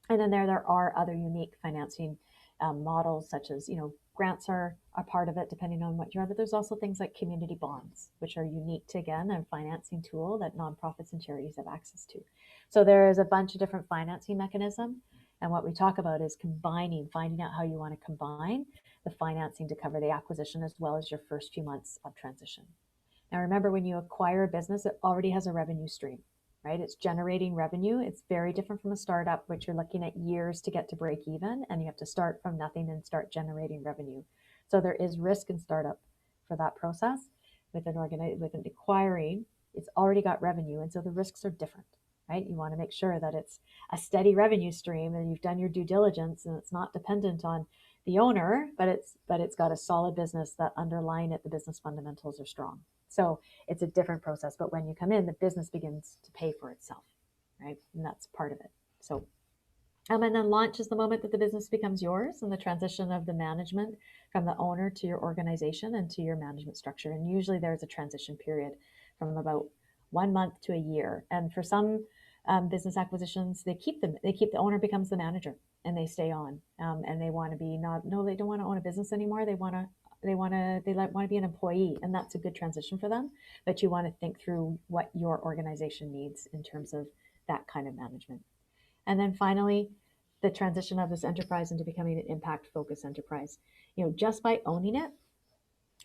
and then there are other unique financing models, such as, grants are a part of it depending on what you are, but there's also things like community bonds, which are unique to, again, a financing tool that nonprofits and charities have access to. So there is a bunch of different financing mechanisms, and what we talk about is finding out how you want to combine the financing to cover the acquisition as well as your first few months of transition. Now remember, when you acquire a business, it already has a revenue stream, right? It's generating revenue. It's very different from a startup, which you're looking at years to get to break even, and you have to start from nothing and start generating revenue. So there is risk in startup for that process. With an acquiring, it's already got revenue, and so the risks are different, right? You want to make sure that it's a steady revenue stream and you've done your due diligence, and it's not dependent on the owner, but it's got a solid business that underlying it, the business fundamentals are strong. So it's a different process, but when you come in, the business begins to pay for itself, right? And that's part of it. So, and then launch is the moment that the business becomes yours, and the transition of the management from the owner to your organization and to your management structure. And usually there's a transition period from about 1 month to a year. And for some business acquisitions, they keep the owner becomes the manager, and they stay on, and they want to be they don't want to own a business anymore. They want to be an employee, and that's a good transition for them. But you want to think through what your organization needs in terms of that kind of management. And then finally, the transition of this enterprise into becoming an impact focused enterprise. Just by owning it,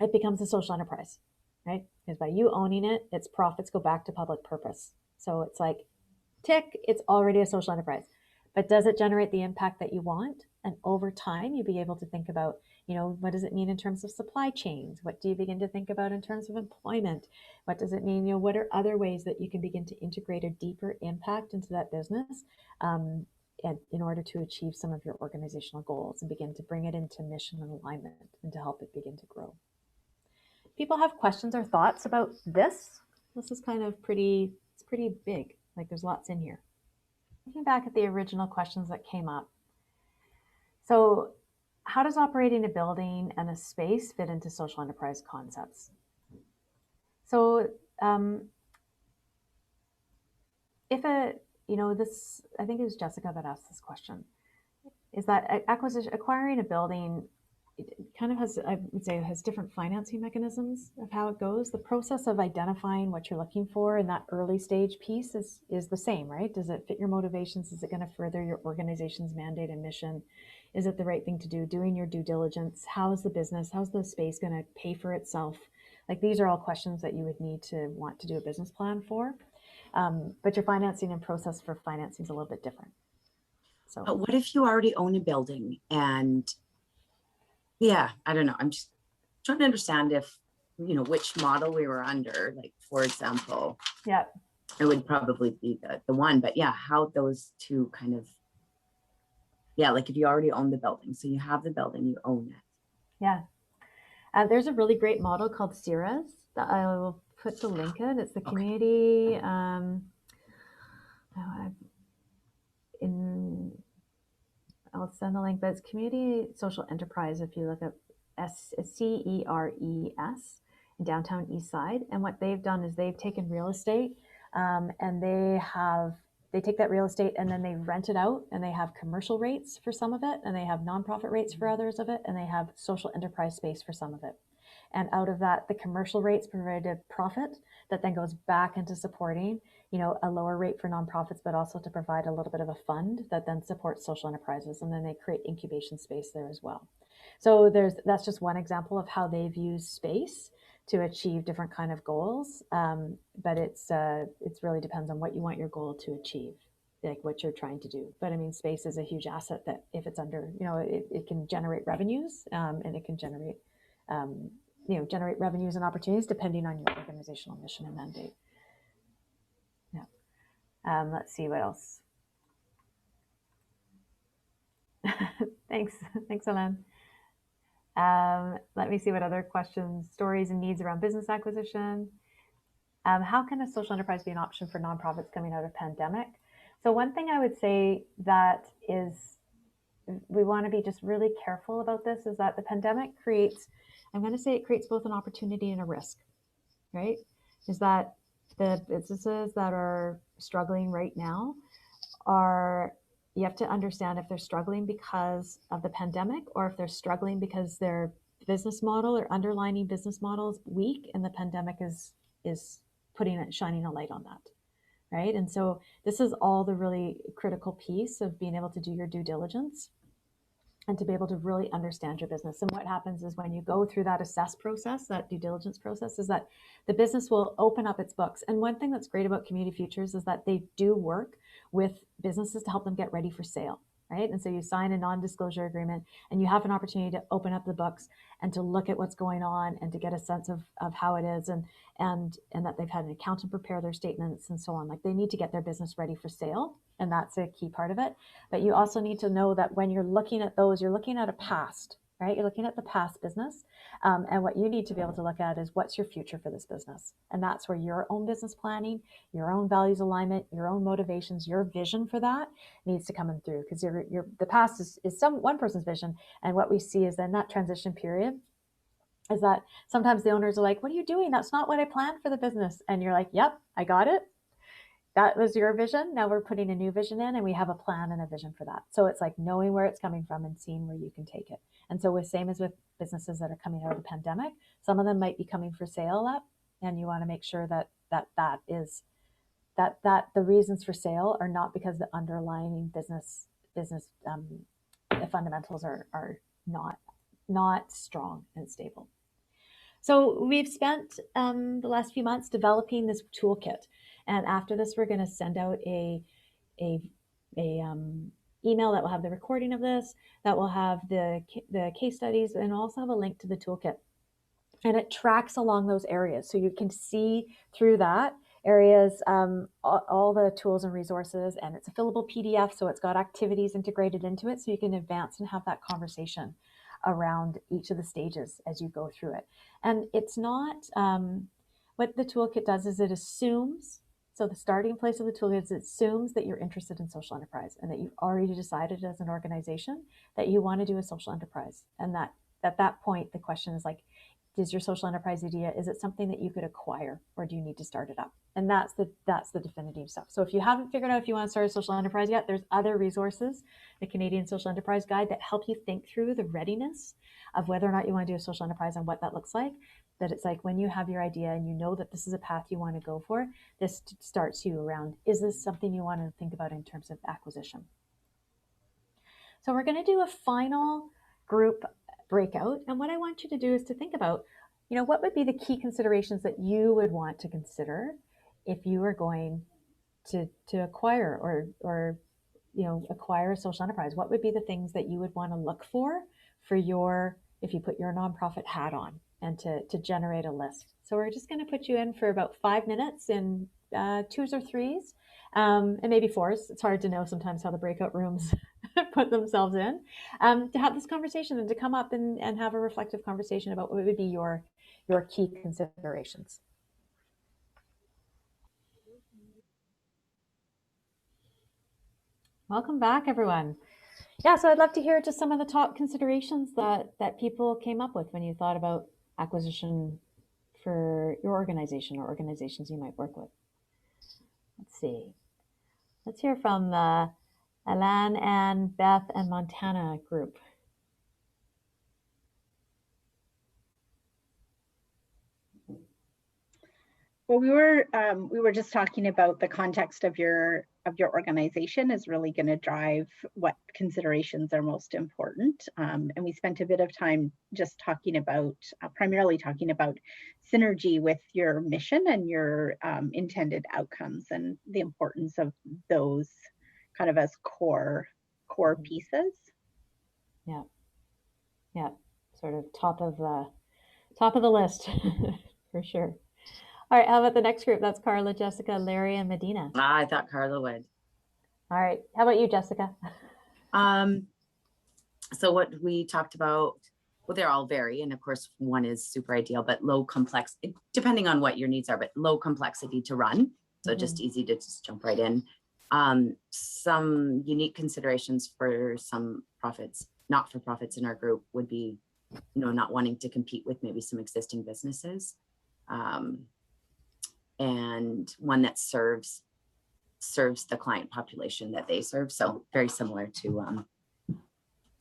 it becomes a social enterprise, right? Because by you owning it, its profits go back to public purpose. So it's like, tick, it's already a social enterprise. But does it generate the impact that you want? And over time, you'll be able to think about, what does it mean in terms of supply chains? What do you begin to think about in terms of employment? What does it mean? What are other ways that you can begin to integrate a deeper impact into that business and in order to achieve some of your organizational goals and begin to bring it into mission and alignment and to help it begin to grow? People have questions or thoughts about this? This is kind of it's pretty big. Like, there's lots in here. Looking back at the original questions that came up. So, how does operating a building and a space fit into social enterprise concepts? So, I think it was Jessica that asked this question, is that acquiring a building, it kind of has, I would say, has different financing mechanisms of how it goes. The process of identifying what you're looking for in that early stage piece is the same, right? Does it fit your motivations? Is it going to further your organization's mandate and mission? Is it the right thing to do? Doing your due diligence. How's the business? How's the space going to pay for itself? Like, these are all questions that you would need to want to do a business plan for. But your financing and process for financing is a little bit different. So, but what if you already own a building and I don't know. I'm just trying to understand if, which model we were under. Like, for example, yeah, it would probably be the one, but how those two kind of, like if you already own the building, so you have the building, you own it. Yeah. There's a really great model called CIRAS that I will put the link in. It's the community, I'll send the link, but it's community social enterprise. If you look up CERES in downtown East Side, and what they've done is they've taken real estate and they have they take that real estate and then they rent it out, and they have commercial rates for some of it, and they have nonprofit rates for others of it, and they have social enterprise space for some of it. And out of that, the commercial rates provide a profit that then goes back into supporting, a lower rate for nonprofits, but also to provide a little bit of a fund that then supports social enterprises. And then they create incubation space there as well. So that's just one example of how they've used space to achieve different kind of goals. But it's really depends on what you want your goal to achieve, like what you're trying to do. But I mean, space is a huge asset that if it's under, it can generate revenues, and it can generate, generate revenues and opportunities depending on your organizational mission and mandate. Yeah. Let's see what else. Thanks, Alan. Let me see what other questions, stories and needs around business acquisition. How can a social enterprise be an option for nonprofits coming out of pandemic? So one thing I would say that is, we want to be just really careful about this, is that the pandemic creates, I'm going to say it creates both an opportunity and a risk, right? Is that the businesses that are struggling right now you have to understand if they're struggling because of the pandemic, or if they're struggling because their business model or underlying business model is weak, and the pandemic is shining a light on that, right? And so this is all the really critical piece of being able to do your due diligence and to be able to really understand your business. And what happens is when you go through that assess process, that due diligence process, is that the business will open up its books. And one thing that's great about Community Futures is that they do work with businesses to help them get ready for sale, right? And so you sign a non-disclosure agreement, and you have an opportunity to open up the books and to look at what's going on and to get a sense of how it is, and that they've had an accountant prepare their statements and so on. Like, they need to get their business ready for sale, and that's a key part of it. But you also need to know that when you're looking at those, you're looking at a past, right? You're looking at the past business. And what you need to be able to look at is, what's your future for this business? And that's where your own business planning, your own values alignment, your own motivations, your vision for that needs to come in through, because the past is one person's vision. And what we see is then that transition period is that sometimes the owners are like, what are you doing? That's not what I planned for the business. And you're like, yep, I got it. That was your vision. Now we're putting a new vision in, and we have a plan and a vision for that. So it's like knowing where it's coming from and seeing where you can take it. And so same as with businesses that are coming out of the pandemic, some of them might be coming for sale up, and you want to make sure that the reasons for sale are not because the underlying business the fundamentals are not strong and stable. So we've spent the last few months developing this toolkit, and after this, we're going to send out a email that will have the recording of this, that will have the case studies, and also have a link to the toolkit. And it tracks along those areas, so you can see through that areas all the tools and resources, and it's a fillable PDF, so it's got activities integrated into it, so you can advance and have that conversation around each of the stages as you go through it. And it's not, what the toolkit does is it assumes, so the starting place of the toolkit is it assumes that you're interested in social enterprise, and that you've already decided as an organization that you want to do a social enterprise. And that at that point, the question is like, is your social enterprise idea, is it something that you could acquire, or do you need to start it up? And that's the definitive stuff. So if you haven't figured out if you want to start a social enterprise yet, there's other resources, the Canadian Social Enterprise Guide, that help you think through the readiness of whether or not you want to do a social enterprise and what that looks like. That it's like, when you have your idea and you know that this is a path you want to go for, this starts you around, is this something you want to think about in terms of acquisition? So we're going to do a final group breakout. And what I want you to do is to think about, what would be the key considerations that you would want to consider if you were going to acquire or acquire a social enterprise? What would be the things that you would want to look for if you put your nonprofit hat on, and to generate a list? So we're just going to put you in for about 5 minutes in 2s or 3s, and maybe 4s. It's hard to know sometimes how the breakout rooms put themselves in, to have this conversation and to come up and have a reflective conversation about what would be your key considerations. Welcome back, everyone. Yeah, so I'd love to hear just some of the top considerations that people came up with when you thought about acquisition for your organization or organizations you might work with. Let's see. Let's hear from the Alan and Beth and Montana group. Well, we were just talking about the context of your organization is really going to drive what considerations are most important, and we spent a bit of time just talking about primarily talking about synergy with your mission and your intended outcomes and the importance of those kind of as core pieces. Yeah, yeah, sort of top of the list for sure. All right, how about the next group? That's Carla, Jessica, Larry, and Medina. I thought Carla would. All right, how about you, Jessica? So what we talked about, well, they're all vary, and of course one is super ideal, but low complex, depending on what your needs are, but low complexity to run. So just easy to just jump right in. Some unique considerations for some not-for-profits in our group would be, not wanting to compete with maybe some existing businesses. And one that serves the client population that they serve. So very similar to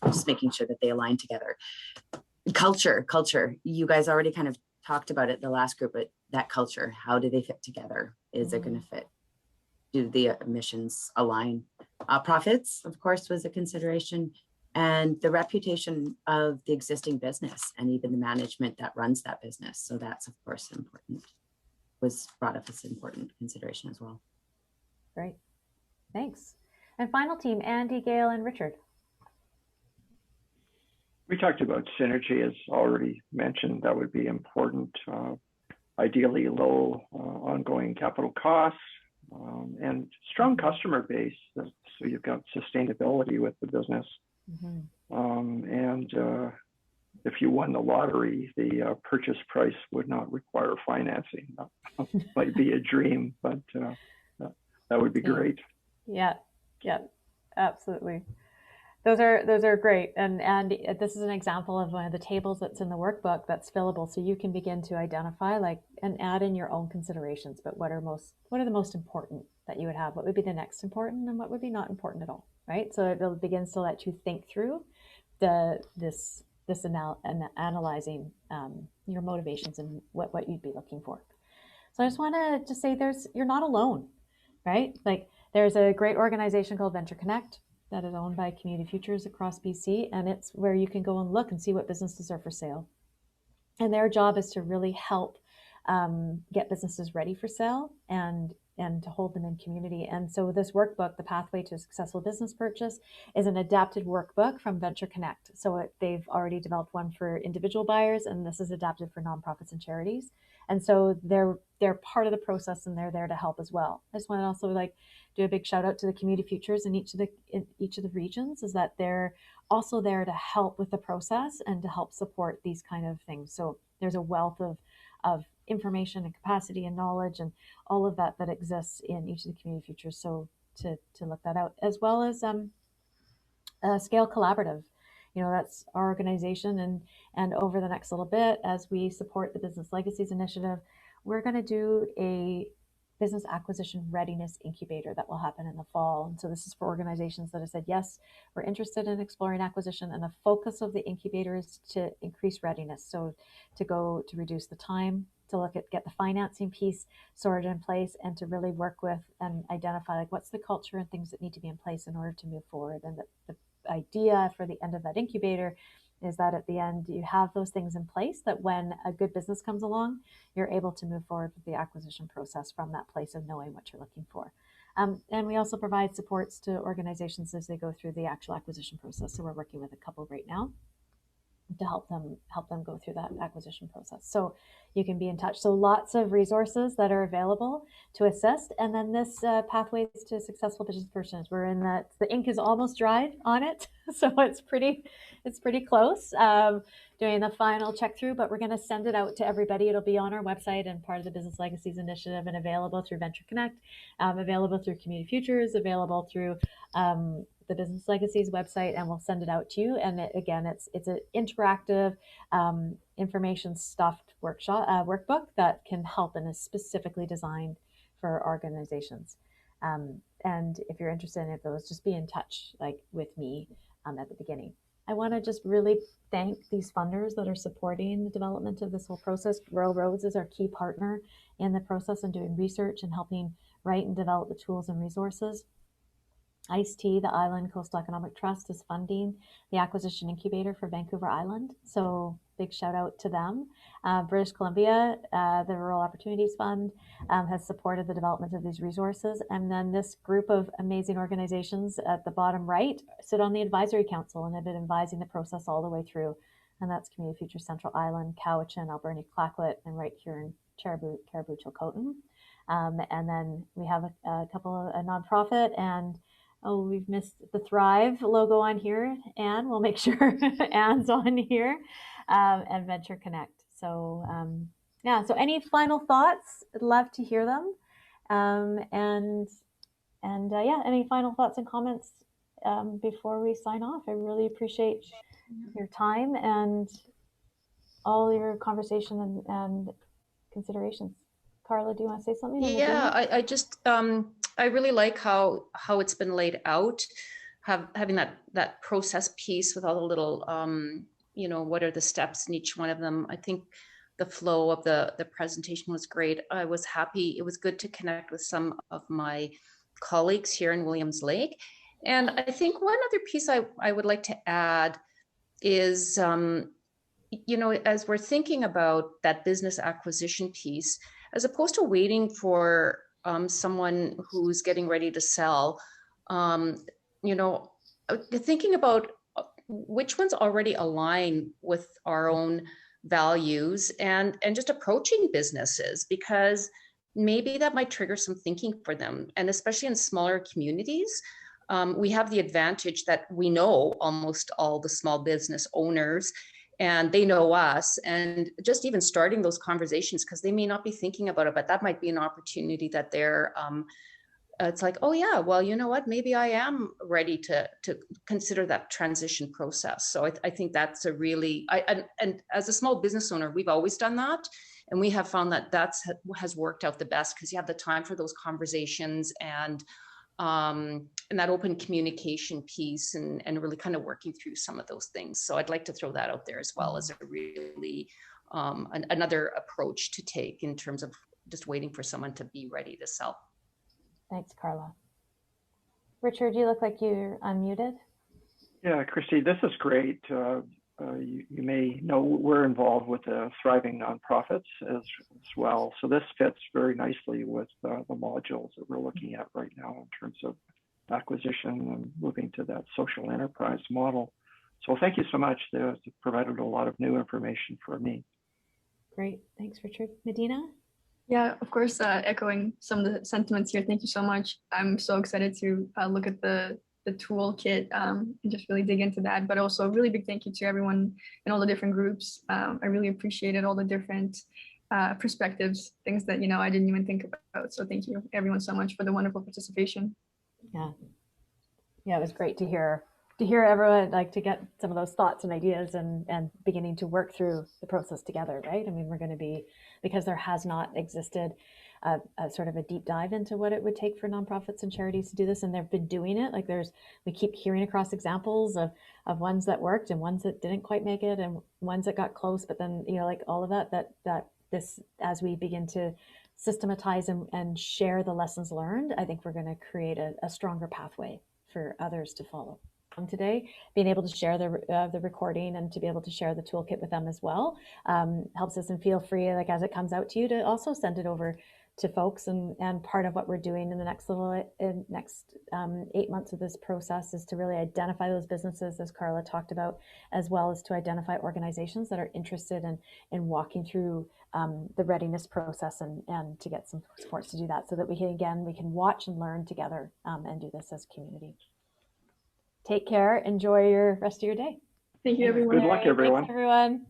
just making sure that they align together. Culture. You guys already kind of talked about it, the last group, but that culture, how do they fit together? Is it going to fit? Do the missions align? Profits, of course, was a consideration. And the reputation of the existing business and even the management that runs that business. So that's, of course, important. Was brought up as an important consideration as well. Great, thanks. And final team, Andy, Gail, and Richard. We talked about synergy, as already mentioned. That would be important. Ideally, low ongoing capital costs and strong customer base, so you've got sustainability with the business. And if you won the lottery, the purchase price would not require financing. That might be a dream, but that would be great. Yeah, absolutely. Those are great. And this is an example of one of the tables that's in the workbook that's fillable, so you can begin to identify and add in your own considerations. But what are the most important that you would have? What would be the next important, and what would be not important at all, right? So it begins to let you think through this analyzing your motivations and what you'd be looking for. So I just want to just say you're not alone, right? Like there's a great organization called Venture Connect that is owned by Community Futures across BC, and it's where you can go and look and see what businesses are for sale. And their job is to really help get businesses ready for sale and to hold them in community. And so this workbook, The Pathway to a Successful Business Purchase, is an adapted workbook from Venture Connect. So they've already developed one for individual buyers, and this is adapted for nonprofits and charities. And so they're part of the process, and they're there to help as well. I just want to also do a big shout out to the Community Futures in each of the regions, is that they're also there to help with the process and to help support these kind of things. So there's a wealth of information and capacity and knowledge and all of that exists in each of the Community Futures. So to look that out, as well as Scale Collaborative. That's our organization, and over the next little bit, as we support the Business Legacies Initiative, we're going to do a business acquisition readiness incubator that will happen in the fall. And so this is for organizations that have said, yes, we're interested in exploring acquisition, and the focus of the incubator is to increase readiness. So to reduce the time, to get the financing piece sorted in place, and to really work with and identify what's the culture and things that need to be in place in order to move forward. And the idea for the end of that incubator is that at the end you have those things in place, that when a good business comes along, you're able to move forward with the acquisition process from that place of knowing what you're looking for. And we also provide supports to organizations as they go through the actual acquisition process. So we're working with a couple right now to help them go through that acquisition process. So you can be in touch. So lots of resources that are available to assist. And then this Pathways to Successful Business Purchase, we're in that, the ink is almost dry on it. So it's pretty close. Doing the final check through, but we're going to send it out to everybody. It'll be on our website and part of the Business Legacies Initiative, and available through Venture Connect, available through Community Futures, available through the Business Legacies website, and we'll send it out to you. And it's an interactive information stuffed workbook that can help and is specifically designed for organizations. And if you're interested in any of those, just be in touch like with me at the beginning. I want to just really thank these funders that are supporting the development of this whole process. Royal Roads is our key partner in the process and doing research and helping write and develop the tools and resources. ICE-T, the Island Coastal Economic Trust, is funding the acquisition incubator for Vancouver Island. So big shout out to them. British Columbia, the Rural Opportunities Fund, has supported the development of these resources. And then this group of amazing organizations at the bottom right sit on the advisory council and have been advising the process all the way through. And that's Community Future Central Island, Cowichan, Alberni-CLAYOQUOT, and right here in Caribou-Chilcotin. And then we have a couple of a nonprofit, and we've missed the Thrive logo on here. Anne, we'll make sure Anne's on here, and Venture Connect. So yeah, so any final thoughts? I'd love to hear them. And yeah, any final thoughts and comments before we sign off? I really appreciate your time and all your conversation and considerations. Carla, do you want to say something? Yeah, I just I really like how it's been laid out, having that process piece with all the little you know, what are the steps in each one of them. I think the flow of the presentation was great. I was happy. It was good to connect with some of my colleagues here in Williams Lake. And I think one other piece I would like to add is, you know, as we're thinking about that business acquisition piece, as opposed to waiting for someone who's getting ready to sell, you know, thinking about which ones already align with our own values and just approaching businesses, because maybe that might trigger some thinking for them. And especially in smaller communities, we have the advantage that we know almost all the small business owners, and they know us, and just even starting those conversations, because they may not be thinking about it, but that might be an opportunity that they're, it's like, oh yeah, well, you know what, maybe I am ready to consider that transition process. So I think that's a really, and as a small business owner, we've always done that. And we have found that has worked out the best, because you have the time for those conversations and that open communication piece and really kind of working through some of those things. So I'd like to throw that out there as well as a really another approach to take in terms of just waiting for someone to be ready to sell. Thanks, Carla. Richard, you look like you're unmuted. Yeah, Christy, this is great. You may know we're involved with the Thriving Nonprofits as well. So this fits very nicely with the modules that we're looking at right now in terms of acquisition and moving to that social enterprise model. So thank you so much. They provided a lot of new information for me. Great. Thanks, Richard. Medina? Yeah, of course, echoing some of the sentiments here. Thank you so much. I'm so excited to look at the toolkit and just really dig into that. But also a really big thank you to everyone in all the different groups. I really appreciated all the different perspectives, things that, you know, I didn't even think about. So thank you everyone so much for the wonderful participation. Yeah, it was great to hear everyone, like, to get some of those thoughts and ideas and beginning to work through the process together, right? I mean, we're going to be, because there has not existed a sort of a deep dive into what it would take for nonprofits and charities to do this, and they've been doing it. Like, we keep hearing across examples of ones that worked and ones that didn't quite make it and ones that got close, but then, you know, like all of that this, as we begin to systematize and share the lessons learned, I think we're going to create a stronger pathway for others to follow. Today, being able to share the recording and to be able to share the toolkit with them as well helps us. And feel free, like, as it comes out to you, to also send it over to folks. And part of what we're doing in the next 8 months of this process is to really identify those businesses, as Carla talked about, as well as to identify organizations that are interested in walking through the readiness process and to get some supports to do that, so that we can watch and learn together and do this as a community. Take care. Enjoy your rest of your day. Thank you, everyone. Good luck, everyone. Thanks, everyone.